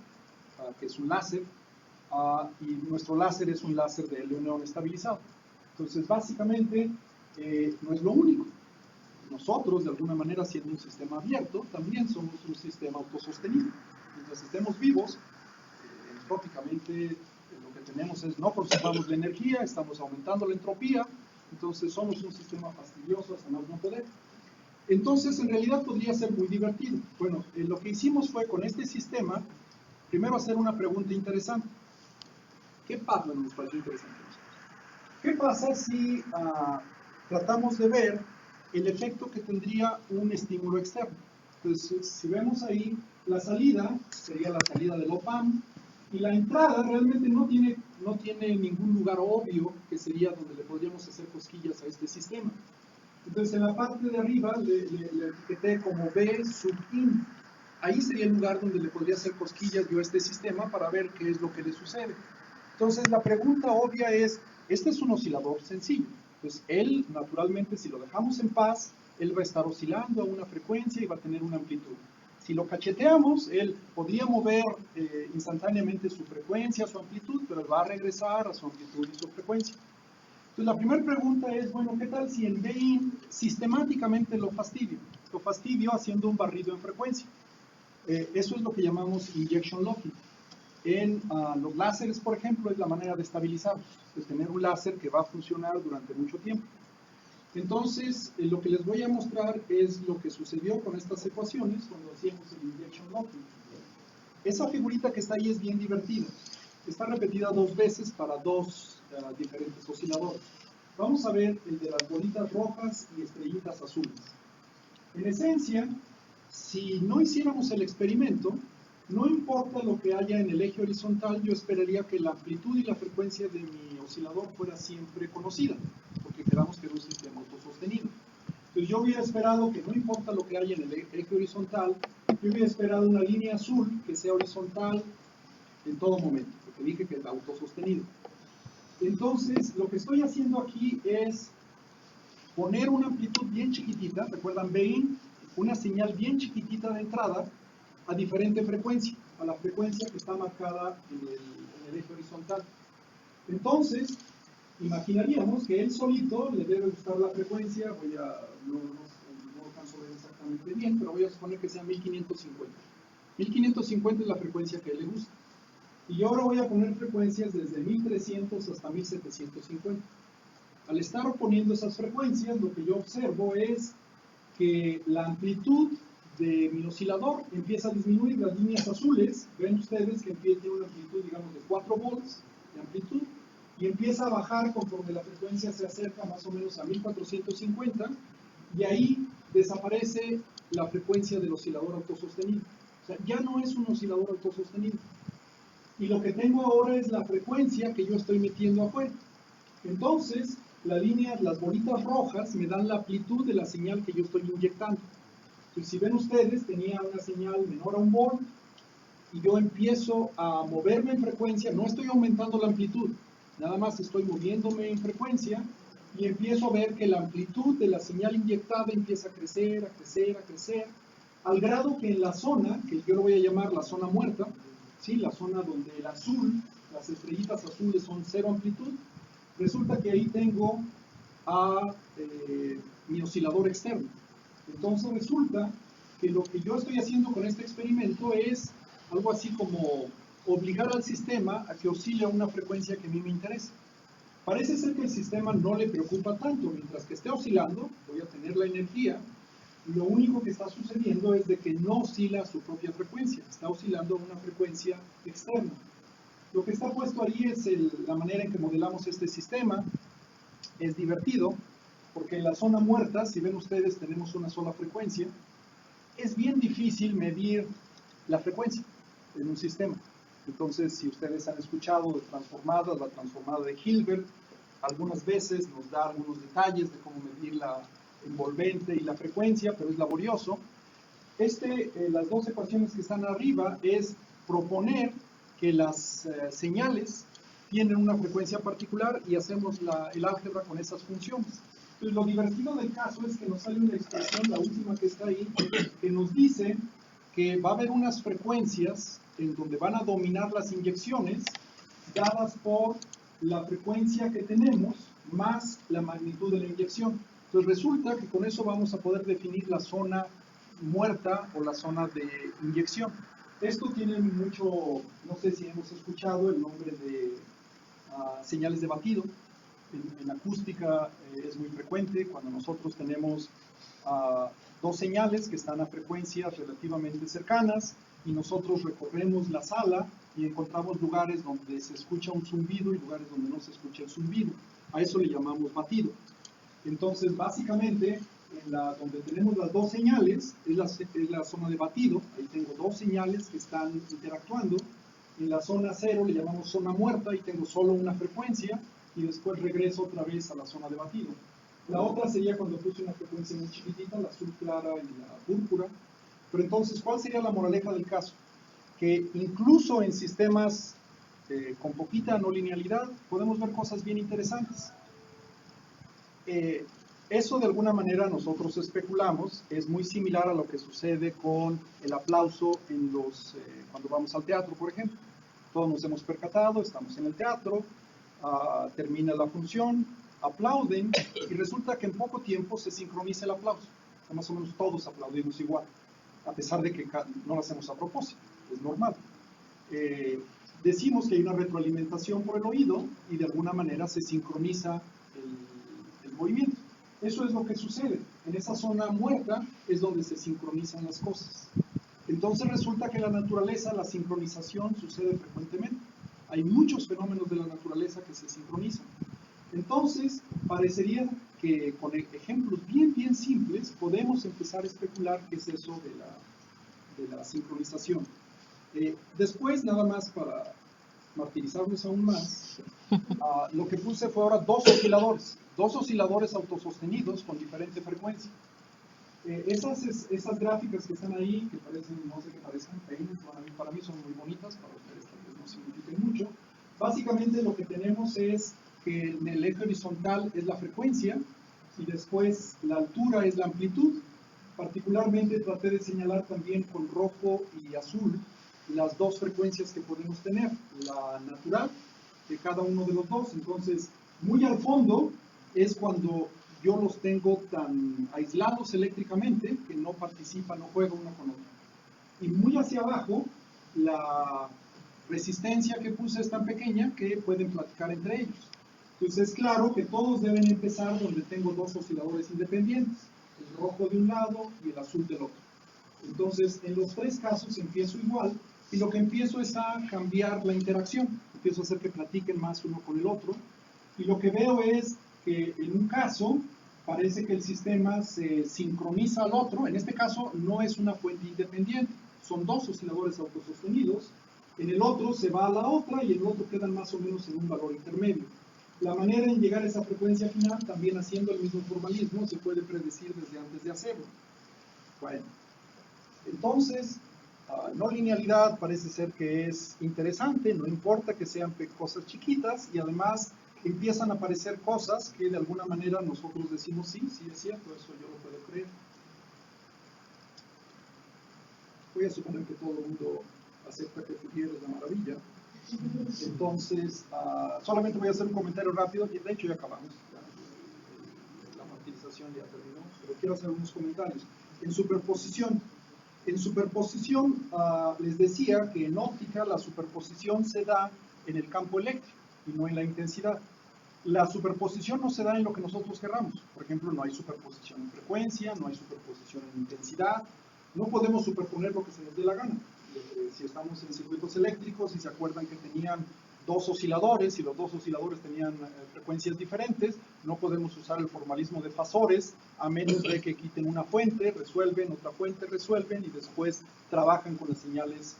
que es un láser, y nuestro láser es un láser de helio neón estabilizado. Entonces, básicamente, no es lo único. Nosotros, de alguna manera, siendo un sistema abierto, también somos un sistema autosostenido. Mientras estemos vivos, entrópicamente, lo que tenemos es no conservamos la energía, estamos aumentando la entropía, entonces somos un sistema fastidioso hasta más no poder. Entonces, en realidad podría ser muy divertido. Bueno, lo que hicimos fue con este sistema, primero hacer una pregunta interesante. ¿Qué pasa? Nos pareció interesante. ¿Qué pasa si tratamos de ver el efecto que tendría un estímulo externo? Entonces, si vemos ahí, la salida sería la salida del op-amp, y la entrada realmente no tiene ningún lugar obvio que sería donde le podríamos hacer cosquillas a este sistema. Entonces, en la parte de arriba le etiqueté como B sub in. Ahí sería el lugar donde le podría hacer cosquillas yo a este sistema para ver qué es lo que le sucede. Entonces, la pregunta obvia es, este es un oscilador sencillo. Entonces, él, naturalmente, si lo dejamos en paz, él va a estar oscilando a una frecuencia y va a tener una amplitud. Si lo cacheteamos, él podría mover instantáneamente su frecuencia, su amplitud, pero él va a regresar a su amplitud y su frecuencia. Entonces, la primera pregunta es, bueno, ¿qué tal si en BIN sistemáticamente lo fastidio? Lo fastidio haciendo un barrido en frecuencia. Eso es lo que llamamos injection locking. En los láseres, por ejemplo, es la manera de estabilizarlos, de tener un láser que va a funcionar durante mucho tiempo. Entonces, lo que les voy a mostrar es lo que sucedió con estas ecuaciones cuando hacíamos el injection locking. esa figurita que está ahí es bien divertida. Está repetida 2 veces para 2 diferentes osciladores. Vamos a ver el de las bolitas rojas y estrellitas azules. En esencia, si no hiciéramos el experimento, no importa lo que haya en el eje horizontal, yo esperaría que la amplitud y la frecuencia de mi oscilador fuera siempre conocida, porque quedamos que era un sistema autosostenido. Entonces yo hubiera esperado que no importa lo que haya en el eje horizontal, yo hubiera esperado una línea azul que sea horizontal en todo momento, porque dije que es autosostenido. Entonces, lo que estoy haciendo aquí es poner una amplitud bien chiquitita, recuerdan Bain, una señal bien chiquitita de entrada a diferente frecuencia, a la frecuencia que está marcada en el eje horizontal. Entonces, imaginaríamos que él solito le debe gustar la frecuencia, no alcanzo a ver exactamente bien, pero voy a suponer que sea 1550. 1550 es la frecuencia que a él le gusta. Y yo ahora voy a poner frecuencias desde 1300 hasta 1750. Al estar poniendo esas frecuencias, lo que yo observo es que la amplitud de mi oscilador empieza a disminuir. Las líneas azules, ven ustedes que tiene una amplitud, digamos, de 4 volts de amplitud, y empieza a bajar conforme la frecuencia se acerca más o menos a 1450, y ahí desaparece la frecuencia del oscilador autosostenido. O sea, ya no es un oscilador autosostenido. Y lo que tengo ahora es la frecuencia que yo estoy metiendo afuera. Entonces, las bolitas rojas me dan la amplitud de la señal que yo estoy inyectando. Entonces, si ven ustedes, tenía una señal menor a 1 volt, y yo empiezo a moverme en frecuencia, no estoy aumentando la amplitud, nada más estoy moviéndome en frecuencia, y empiezo a ver que la amplitud de la señal inyectada empieza a crecer, a crecer, a crecer, al grado que en la zona, que yo lo voy a llamar la zona muerta, ¿sí? La zona donde el azul, las estrellitas azules son 0 amplitud, resulta que ahí tengo a mi oscilador externo. Entonces resulta que lo que yo estoy haciendo con este experimento es algo así como obligar al sistema a que oscile a una frecuencia que a mí me interesa. Parece ser que el sistema no le preocupa tanto. Mientras que esté oscilando, voy a tener la energía. Lo único que está sucediendo es de que no oscila a su propia frecuencia, está oscilando a una frecuencia externa. Lo que está puesto ahí es la manera en que modelamos este sistema. Es divertido, porque en la zona muerta, si ven ustedes, tenemos una sola frecuencia. Es bien difícil medir la frecuencia en un sistema. Entonces, si ustedes han escuchado de transformadas, la transformada de Hilbert, algunas veces nos da algunos detalles de cómo medir la envolvente y la frecuencia, pero es laborioso. Las 2 ecuaciones que están arriba es proponer que las señales tienen una frecuencia particular y hacemos el álgebra con esas funciones. Entonces, lo divertido del caso es que nos sale una expresión, la última que está ahí, que nos dice que va a haber unas frecuencias en donde van a dominar las inyecciones dadas por la frecuencia que tenemos más la magnitud de la inyección. Entonces resulta que con eso vamos a poder definir la zona muerta o la zona de inyección. Esto tiene mucho, no sé si hemos escuchado el nombre de señales de batido. En acústica es muy frecuente cuando nosotros tenemos 2 señales que están a frecuencias relativamente cercanas y nosotros recorremos la sala y encontramos lugares donde se escucha un zumbido y lugares donde no se escucha el zumbido. A eso le llamamos batido. Entonces, básicamente, donde tenemos las 2 señales, es la zona de batido. Ahí tengo 2 señales que están interactuando. En la zona 0 le llamamos zona muerta y tengo solo una frecuencia y después regreso otra vez a la zona de batido. La otra sería cuando puse una frecuencia muy chiquitita, la azul clara y la púrpura. Pero entonces, ¿cuál sería la moraleja del caso? Que incluso en sistemas con poquita no linealidad podemos ver cosas bien interesantes. Eso de alguna manera nosotros especulamos, es muy similar a lo que sucede con el aplauso cuando vamos al teatro, por ejemplo. Todos nos hemos percatado, estamos en el teatro, termina la función, aplauden y resulta que en poco tiempo se sincroniza el aplauso. Más o menos todos aplaudimos igual, a pesar de que no lo hacemos a propósito, es normal. Decimos que hay una retroalimentación por el oído y de alguna manera se sincroniza el movimiento. Eso es lo que sucede. En esa zona muerta es donde se sincronizan las cosas. Entonces resulta que en la naturaleza la sincronización sucede frecuentemente. Hay muchos fenómenos de la naturaleza que se sincronizan. Entonces, parecería que con ejemplos bien simples podemos empezar a especular qué es eso de la sincronización. Después, nada más para martirizarnos aún más, lo que puse fue ahora dos osciladores autosostenidos con diferente frecuencia. Esas gráficas que están ahí, que parecen, no sé qué parecen, para mí son muy bonitas, para ustedes tal vez no signifiquen mucho. Básicamente lo que tenemos es que en el eje horizontal es la frecuencia y después la altura es la amplitud. Particularmente traté de señalar también con rojo y azul las dos frecuencias que podemos tener, la natural de cada uno de los dos. Entonces, muy al fondo es cuando yo los tengo tan aislados eléctricamente que no participan, no juegan uno con otro. Y muy hacia abajo, la resistencia que puse es tan pequeña que pueden platicar entre ellos. Entonces es claro que todos deben empezar donde tengo dos osciladores independientes, el rojo de un lado y el azul del otro. Entonces en los tres casos empiezo igual y lo que empiezo es a cambiar la interacción, empiezo a hacer que platiquen más uno con el otro y lo que veo es que en un caso parece que el sistema se sincroniza al otro, en este caso no es una fuente independiente, son dos osciladores autosostenidos, en el otro se va a la otra y en el otro quedan más o menos en un valor intermedio. La manera en llegar a esa frecuencia final, también haciendo el mismo formalismo, se puede predecir desde antes de hacerlo. Bueno, entonces, no linealidad parece ser que es interesante, no importa que sean cosas chiquitas y además empiezan a aparecer cosas que de alguna manera nosotros decimos sí es cierto, eso yo lo puedo creer. Voy a suponer que todo el mundo acepta que Fourier es la maravilla. Entonces, solamente voy a hacer un comentario rápido, y de hecho ya acabamos, la martirización ya terminó, pero quiero hacer unos comentarios. En superposición, les decía que en óptica la superposición se da en el campo eléctrico y no en la intensidad. La superposición no se da en lo que nosotros querramos. Por ejemplo, no hay superposición en frecuencia, no hay superposición en intensidad. No podemos superponer lo que se nos dé la gana. Si estamos en circuitos eléctricos y se acuerdan que tenían dos osciladores y los dos osciladores tenían frecuencias diferentes, no podemos usar el formalismo de fasores a menos de que quiten una fuente, resuelven, otra fuente, resuelven y después trabajan con las señales,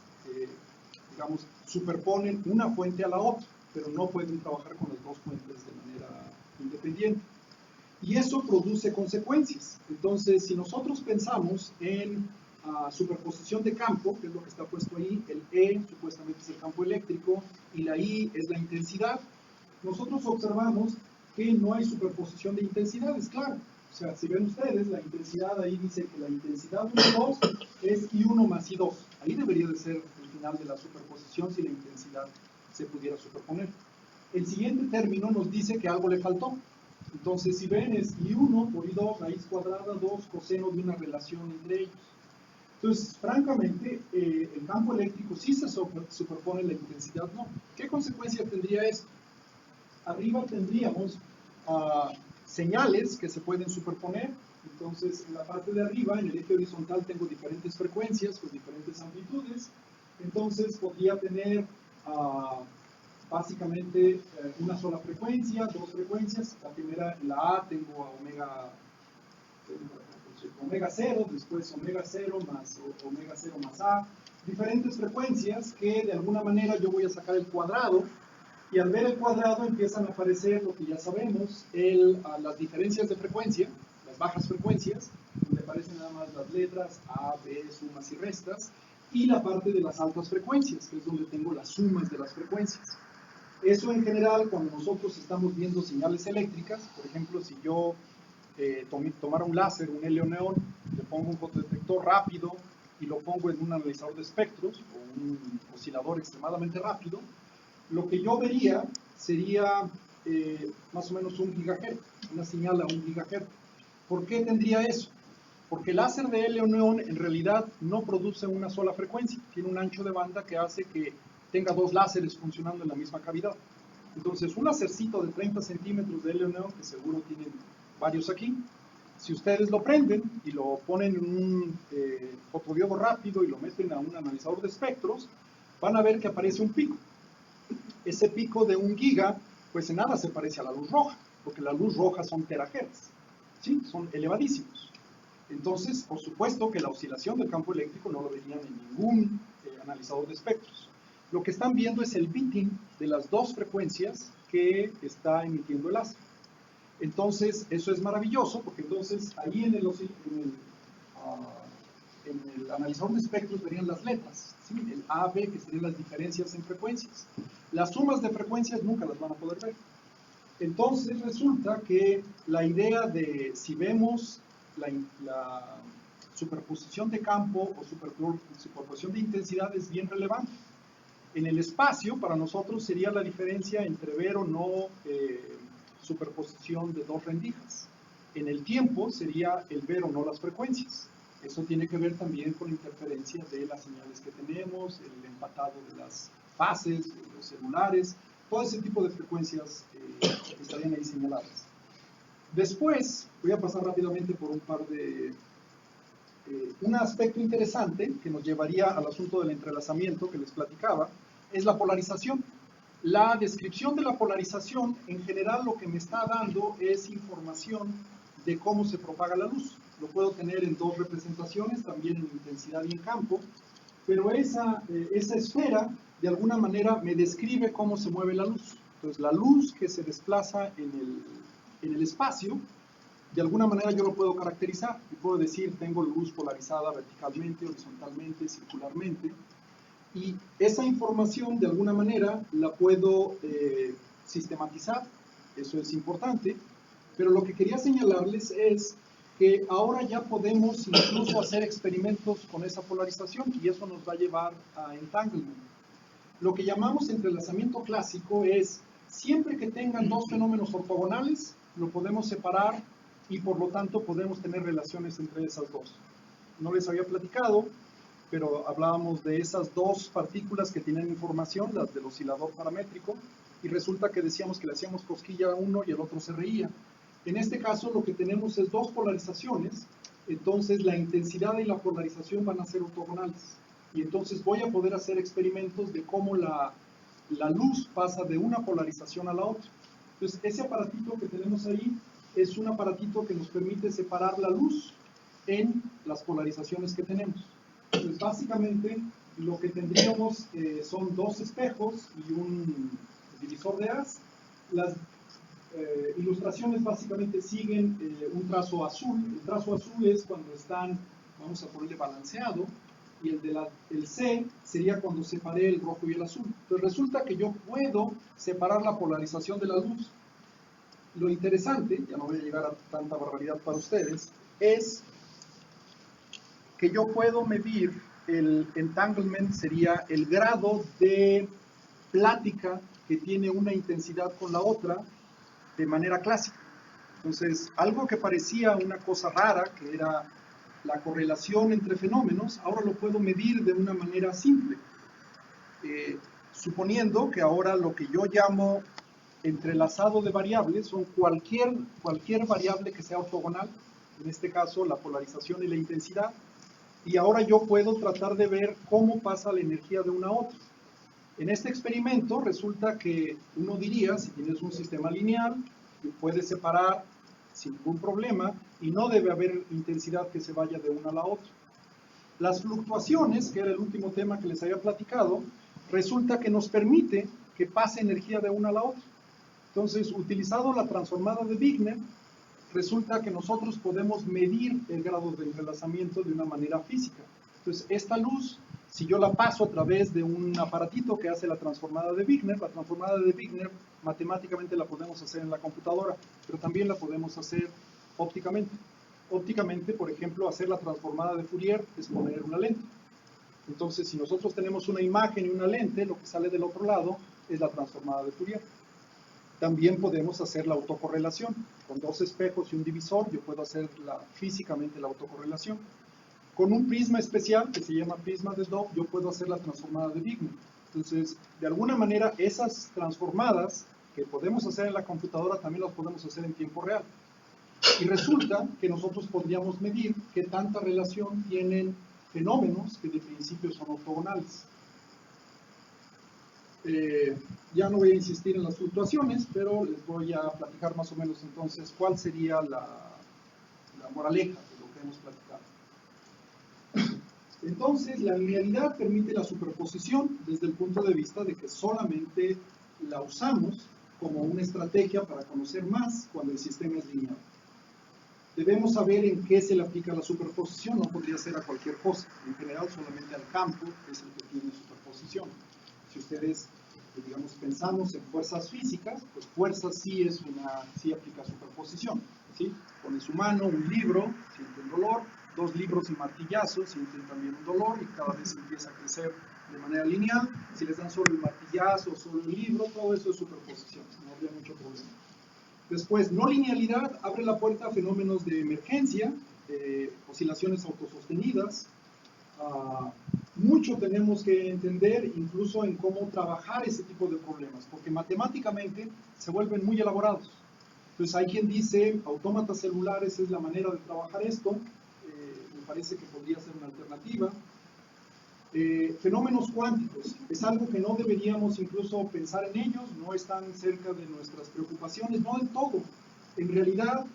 digamos, superponen una fuente a la otra, pero no pueden trabajar con las dos fuentes de manera independiente. Y eso produce consecuencias. Entonces, si nosotros pensamos en superposición de campo, que es lo que está puesto ahí, el E supuestamente es el campo eléctrico y la I es la intensidad, nosotros observamos que no hay superposición de intensidades, claro. O sea, si ven ustedes, la intensidad ahí dice que la intensidad 1 y 2 es I1 más I2. Ahí debería de ser el final de la superposición si la intensidad se pudiera superponer. El siguiente término nos dice que algo le faltó. Entonces, si ven, es I1 por I2, raíz cuadrada, 2 coseno de una relación entre ellos. Entonces, francamente, el campo eléctrico sí se superpone, la intensidad no. ¿Qué consecuencia tendría esto? Arriba tendríamos señales que se pueden superponer. Entonces, en la parte de arriba, en el eje horizontal, tengo diferentes frecuencias con diferentes amplitudes. Entonces, podría tener básicamente una sola frecuencia, dos frecuencias. La primera, en la A, tengo a omega 0, después omega 0 más omega 0 más A. Diferentes frecuencias que de alguna manera yo voy a sacar el cuadrado. Y al ver el cuadrado empiezan a aparecer lo que ya sabemos, las diferencias de frecuencia, las bajas frecuencias, donde aparecen nada más las letras A, B, sumas y restas, y la parte de las altas frecuencias, que es donde tengo las sumas de las frecuencias. Eso en general, cuando nosotros estamos viendo señales eléctricas, por ejemplo, si yo tomara un láser, un helio neón, le pongo un fotodetector rápido y lo pongo en un analizador de espectros o un oscilador extremadamente rápido, lo que yo vería sería más o menos 1 gigahertz, una señal a 1 gigahertz. ¿Por qué tendría eso? Porque el láser de helio neón en realidad no produce una sola frecuencia, tiene un ancho de banda que hace que tenga dos láseres funcionando en la misma cavidad. Entonces, un lásercito de 30 centímetros de helio neón, que seguro tienen varios aquí, Si ustedes lo prenden y lo ponen en un fotodiodo rápido y lo meten a un analizador de espectros, van a ver que aparece un pico. Ese pico de 1 giga, pues en nada se parece a la luz roja, porque la luz roja son terahertz, ¿sí? Son elevadísimos. Entonces, por supuesto que la oscilación del campo eléctrico no lo verían en ningún analizador de espectros. Lo que están viendo es el bitting de las dos frecuencias que está emitiendo el láser. Entonces, eso es maravilloso, porque entonces ahí en el analizador de espectros verían las letras, ¿sí? El A, B, que serían las diferencias en frecuencias. Las sumas de frecuencias nunca las van a poder ver. Entonces, resulta que la idea de si vemos la superposición de campo o superposición de intensidad es bien relevante. En el espacio, para nosotros, sería la diferencia entre ver o no superposición de dos rendijas. En el tiempo sería el ver o no las frecuencias. Eso tiene que ver también con la interferencia de las señales que tenemos, el empatado de las fases, de los celulares, todo ese tipo de frecuencias que estarían ahí señaladas. Después, voy a pasar rápidamente por un par de... un aspecto interesante que nos llevaría al asunto del entrelazamiento que les platicaba, es la polarización. La descripción de la polarización, en general, lo que me está dando es información de cómo se propaga la luz. Lo puedo tener en dos representaciones, también en intensidad y en campo, pero esa esfera, de alguna manera, me describe cómo se mueve la luz. Entonces, la luz que se desplaza en el espacio, de alguna manera yo lo puedo caracterizar y puedo decir, tengo luz polarizada verticalmente, horizontalmente, circularmente, y esa información de alguna manera la puedo sistematizar, eso es importante, pero lo que quería señalarles es que ahora ya podemos incluso hacer experimentos con esa polarización y eso nos va a llevar a entanglement. Lo que llamamos entrelazamiento clásico es, siempre que tengan dos fenómenos ortogonales, lo podemos separar y por lo tanto podemos tener relaciones entre esas dos. No les había platicado, pero hablábamos de esas dos partículas que tienen información, las del oscilador paramétrico, y resulta que decíamos que le hacíamos cosquilla a uno y el otro se reía. En este caso lo que tenemos es dos polarizaciones, entonces la intensidad y la polarización van a ser ortogonales. Y entonces voy a poder hacer experimentos de cómo la luz pasa de una polarización a la otra. Entonces ese aparatito que tenemos ahí es un aparatito que nos permite separar la luz en las polarizaciones que tenemos. Entonces básicamente lo que tendríamos son dos espejos y un divisor de haz. Las ilustraciones básicamente siguen un trazo azul. El trazo azul es cuando están, vamos a ponerle balanceado, y el C sería cuando separé el rojo y el azul. Entonces resulta que yo puedo separar la polarización de la luz. Lo interesante, ya no voy a llegar a tanta barbaridad para ustedes, es que yo puedo medir el entanglement, sería el grado de plática que tiene una intensidad con la otra de manera clásica. Entonces, algo que parecía una cosa rara, que era la correlación entre fenómenos, ahora lo puedo medir de una manera simple. Suponiendo que ahora lo que yo llamo entrelazado de variables son cualquier variable que sea ortogonal, en este caso la polarización y la intensidad, y ahora yo puedo tratar de ver cómo pasa la energía de una a otra. En este experimento resulta que uno diría, si tienes un sistema lineal, puedes separar sin ningún problema y no debe haber intensidad que se vaya de una a la otra. Las fluctuaciones, que era el último tema que les había platicado, resulta que nos permite que pase energía de una a la otra. Entonces, utilizado la transformada de Wigner, resulta que nosotros podemos medir el grado de entrelazamiento de una manera física. Entonces, esta luz, si yo la paso a través de un aparatito que hace la transformada de Wigner, la transformada de Wigner matemáticamente la podemos hacer en la computadora, pero también la podemos hacer ópticamente. Ópticamente, por ejemplo, hacer la transformada de Fourier es poner una lente. Entonces, si nosotros tenemos una imagen y una lente, lo que sale del otro lado es la transformada de Fourier. También podemos hacer la autocorrelación. Con dos espejos y un divisor, yo puedo hacer físicamente la autocorrelación. Con un prisma especial, que se llama prisma de Dove, yo puedo hacer la transformada de Wigner. Entonces, de alguna manera, esas transformadas que podemos hacer en la computadora, también las podemos hacer en tiempo real. Y resulta que nosotros podríamos medir qué tanta relación tienen fenómenos que de principio son ortogonales. Ya no voy a insistir en las fluctuaciones, pero les voy a platicar más o menos entonces cuál sería la moraleja de lo que hemos platicado. Entonces, la linealidad permite la superposición desde el punto de vista de que solamente la usamos como una estrategia para conocer más cuando el sistema es lineal. Debemos saber en qué se le aplica la superposición, no podría ser a cualquier cosa. En general, solamente al campo es el que tiene superposición. Si ustedes, digamos, pensamos en fuerzas físicas, pues fuerza sí aplica superposición, ¿sí? Ponen su mano, un libro, sienten dolor, 2 libros y martillazos, sienten también un dolor y cada vez empieza a crecer de manera lineal. Si les dan solo el martillazo, solo el libro, todo eso es superposición, no habría mucho problema. Después, no linealidad abre la puerta a fenómenos de emergencia, oscilaciones autosostenidas. Mucho tenemos que entender incluso en cómo trabajar ese tipo de problemas, porque matemáticamente se vuelven muy elaborados. Entonces hay quien dice, autómatas celulares es la manera de trabajar esto, me parece que podría ser una alternativa. Fenómenos cuánticos, es algo que no deberíamos incluso pensar en ellos, no están cerca de nuestras preocupaciones, no del todo. En realidad,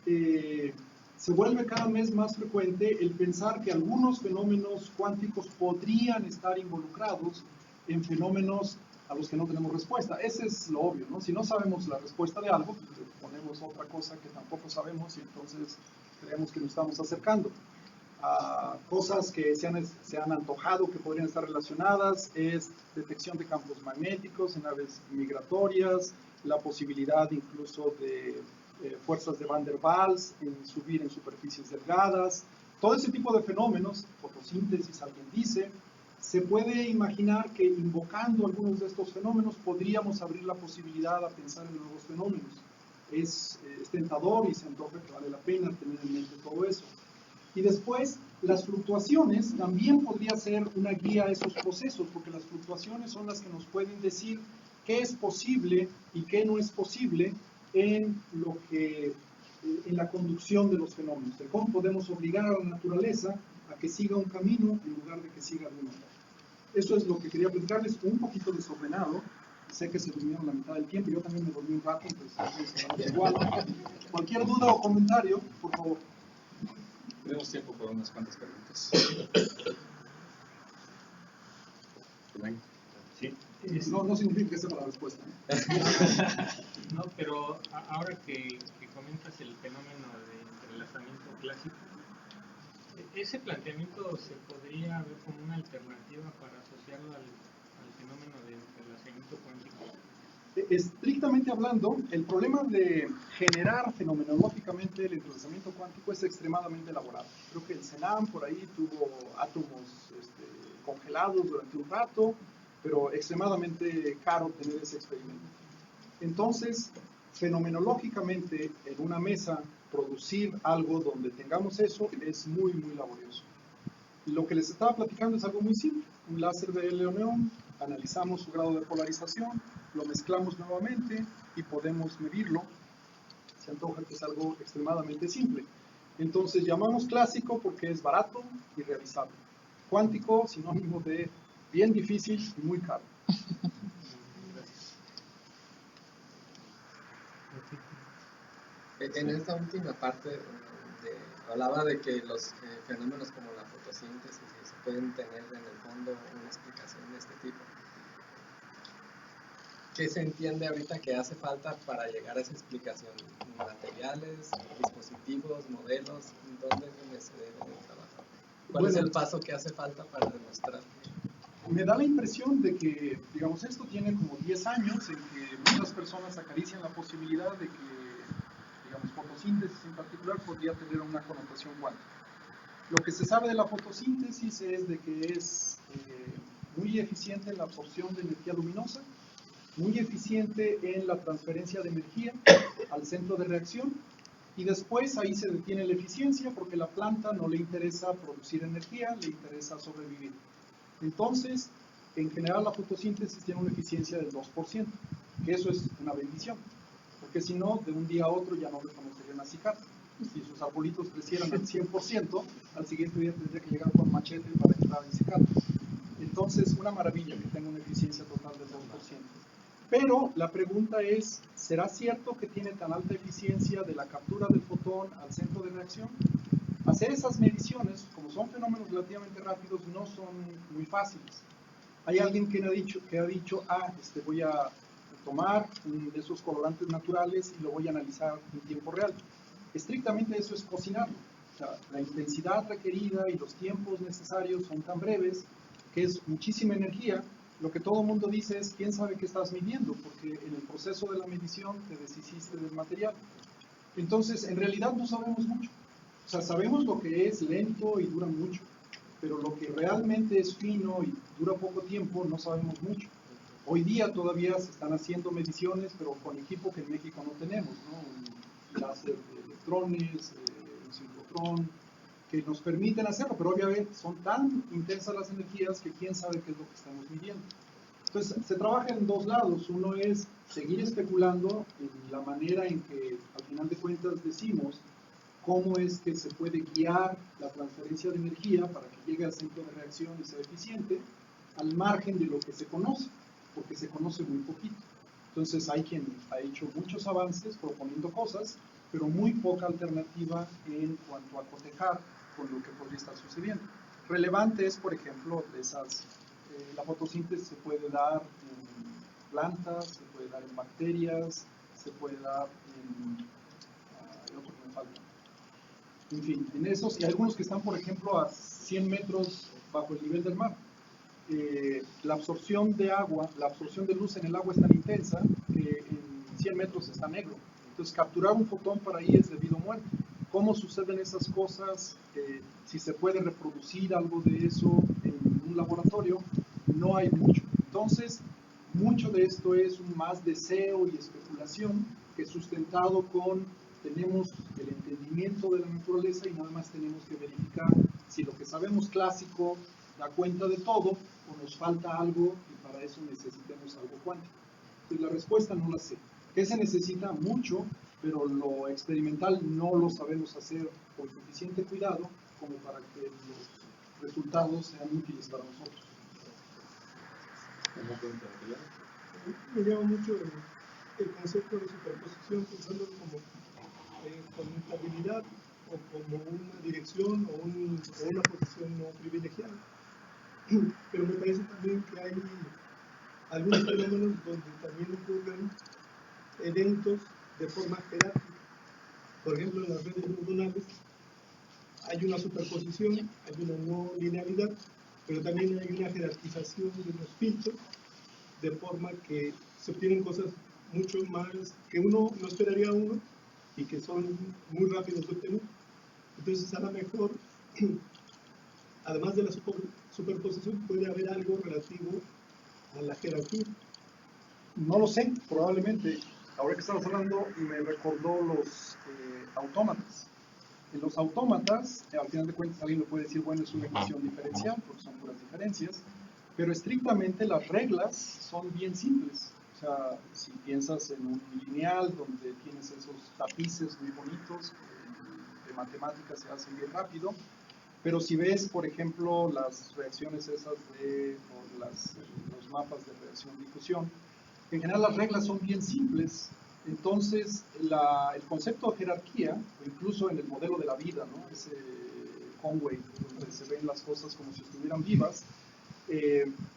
se vuelve cada vez más frecuente el pensar que algunos fenómenos cuánticos podrían estar involucrados en fenómenos a los que no tenemos respuesta. Ese es lo obvio, ¿no? Si no sabemos la respuesta de algo, pues ponemos otra cosa que tampoco sabemos y entonces creemos que nos estamos acercando. Cosas que se han antojado que podrían estar relacionadas es detección de campos magnéticos en aves migratorias, la posibilidad incluso de fuerzas de Van der Waals en subir en superficies delgadas, todo ese tipo de fenómenos, fotosíntesis alguien dice, se puede imaginar que invocando algunos de estos fenómenos podríamos abrir la posibilidad a pensar en nuevos fenómenos. Es tentador y se antoja que vale la pena tener en mente todo eso. Y después, las fluctuaciones también podría ser una guía a esos procesos, porque las fluctuaciones son las que nos pueden decir qué es posible y qué no es posible en la conducción de los fenómenos, de cómo podemos obligar a la naturaleza a que siga un camino en lugar de que siga de otro. Eso es lo que quería platicarles, un poquito desordenado. Sé que se durmieron la mitad del tiempo, yo también me dormí un rato, entonces igual. Cualquier duda o comentario, por favor. Tenemos tiempo para unas cuantas preguntas. Sí. No significa que sea la respuesta. No, pero ahora que comentas el fenómeno de entrelazamiento clásico, ese planteamiento se podría ver como una alternativa para asociarlo al fenómeno de entrelazamiento cuántico. Estrictamente hablando, el problema de generar fenomenológicamente el entrelazamiento cuántico es extremadamente elaborado. Creo que el CENAM por ahí tuvo átomos congelados durante un rato, pero extremadamente caro tener ese experimento. Entonces, fenomenológicamente, en una mesa, producir algo donde tengamos eso es muy, muy laborioso. Lo que les estaba platicando es algo muy simple. Un láser de helio-neón, analizamos su grado de polarización, lo mezclamos nuevamente y podemos medirlo. Se antoja que es algo extremadamente simple. Entonces llamamos clásico porque es barato y realizable. Cuántico, sinónimo de bien difícil y muy caro. En esta última parte hablaba de que los fenómenos como la fotosíntesis se pueden tener en el fondo una explicación de este tipo. ¿Qué se entiende ahorita que hace falta para llegar a esa explicación? ¿Materiales, dispositivos, modelos? ¿Dónde es donde se debe trabajar? ¿Cuál es el paso que hace falta para demostrar? Me da la impresión de que, digamos, esto tiene como 10 años en que muchas personas acarician la posibilidad de que, digamos, fotosíntesis en particular podría tener una connotación cuántica. Lo que se sabe de la fotosíntesis es de que es muy eficiente en la absorción de energía luminosa, muy eficiente en la transferencia de energía al centro de reacción, y después ahí se detiene la eficiencia porque la planta no le interesa producir energía, le interesa sobrevivir. Entonces, en general la fotosíntesis tiene una eficiencia del 2%, que eso es una bendición, porque si no, de un día a otro ya no reconocerían acicate. Si sus arbolitos crecieran al 100%, al siguiente día tendría que llegar con machete para entrar y secar. Entonces, una maravilla que tenga una eficiencia total del 2%. Pero la pregunta es, ¿será cierto que tiene tan alta eficiencia de la captura del fotón al centro de reacción? Hacer esas mediciones, como son fenómenos relativamente rápidos, no son muy fáciles. Hay alguien que ha dicho voy a tomar de esos colorantes naturales y lo voy a analizar en tiempo real. Estrictamente eso es cocinarlo. O sea, la intensidad requerida y los tiempos necesarios son tan breves que es muchísima energía. Lo que todo el mundo dice es, ¿quién sabe qué estás midiendo? Porque en el proceso de la medición te deshiciste del material. Entonces, en realidad no sabemos mucho. O sea, sabemos lo que es lento y dura mucho, pero lo que realmente es fino y dura poco tiempo no sabemos mucho. Hoy día todavía se están haciendo mediciones, pero con equipo que en México no tenemos, ¿no? Un láser de electrones, un ciclotrón, que nos permiten hacerlo, pero obviamente son tan intensas las energías que quién sabe qué es lo que estamos midiendo. Entonces, se trabaja en dos lados. Uno es seguir especulando en la manera en que, al final de cuentas, decimos cómo es que se puede guiar la transferencia de energía para que llegue al centro de reacción y sea eficiente, al margen de lo que se conoce, porque se conoce muy poquito. Entonces, hay quien ha hecho muchos avances proponiendo cosas, pero muy poca alternativa en cuanto a cotejar con lo que podría estar sucediendo. Relevante es, por ejemplo, la fotosíntesis se puede dar en plantas, se puede dar en bacterias, se puede dar en otro que me falta. En fin, en esos, y algunos que están, por ejemplo, a 100 metros bajo el nivel del mar. La absorción de agua, la absorción de luz en el agua es tan intensa que en 100 metros está negro. Entonces, capturar un fotón para ahí es de vida o muerte. ¿Cómo suceden esas cosas? Si se puede reproducir algo de eso en un laboratorio, no hay mucho. Entonces, mucho de esto es un más deseo y especulación que sustentado con tenemos el entendimiento de la naturaleza y nada más tenemos que verificar si lo que sabemos clásico da cuenta de todo o nos falta algo y para eso necesitamos algo cuántico. Entonces, la respuesta no la sé. ¿Qué se necesita? Mucho, pero lo experimental no lo sabemos hacer con suficiente cuidado como para que los resultados sean útiles para nosotros. Me llama mucho el concepto de superposición, pensándolo como conmutabilidad o como una dirección o una posición no privilegiada. Pero me parece también que hay algunos fenómenos donde también ocurren eventos de forma jerárquica. Por ejemplo, en las redes neuronales hay una superposición, hay una no linealidad, pero también hay una jerarquización de los filtros, de forma que se obtienen cosas mucho más que uno no esperaría uno y que son muy rápidos de obtener. Entonces, a lo mejor, además de la superposición, puede haber algo relativo a la jerarquía. No lo sé, probablemente. Ahora que estamos hablando, me recordó los autómatas. En los autómatas, al final de cuentas, alguien lo puede decir, bueno, es una ecuación diferencial, porque son puras diferencias, pero estrictamente las reglas son bien simples. O sea, si piensas en un lineal donde tienes esos tapices muy bonitos, de matemáticas se hacen bien rápido, pero si ves, por ejemplo, las reacciones esas los mapas de reacción-difusión, en general las reglas son bien simples. Entonces, el concepto de jerarquía, o incluso en el modelo de la vida, ¿no? Ese Conway, donde se ven las cosas como si estuvieran vivas,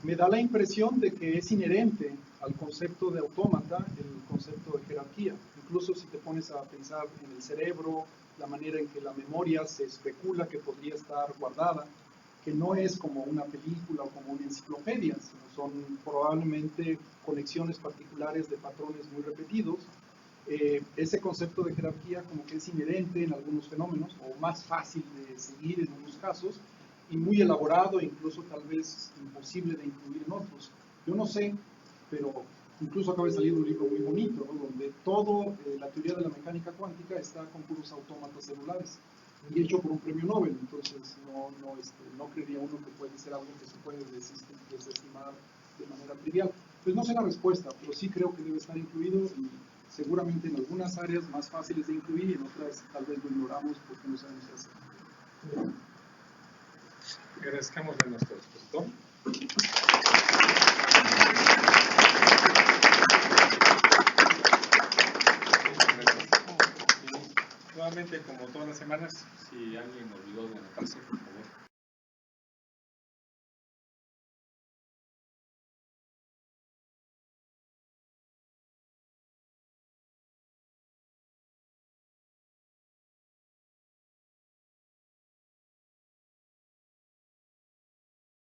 me da la impresión de que es inherente al concepto de autómata el concepto de jerarquía. Incluso si te pones a pensar en el cerebro, la manera en que la memoria se especula que podría estar guardada, que no es como una película o como una enciclopedia, sino son probablemente conexiones particulares de patrones muy repetidos. Ese concepto de jerarquía como que es inherente en algunos fenómenos, o más fácil de seguir en unos casos, y muy elaborado, incluso tal vez imposible de incluir en otros. Yo no sé, pero incluso acaba de salir un libro muy bonito, ¿no? Donde todo, la teoría de la mecánica cuántica está con puros autómatas celulares y hecho por un premio Nobel. Entonces no creería uno que puede ser algo que se puede desestimar de manera trivial. Pues no sé la respuesta, pero sí creo que debe estar incluido, y seguramente en algunas áreas más fáciles de incluir y en otras tal vez lo ignoramos porque no sabemos qué hacer. Agradezcamos a nuestro expositor. Nuevamente, como todas las semanas, si alguien olvidó de anotarse, por favor.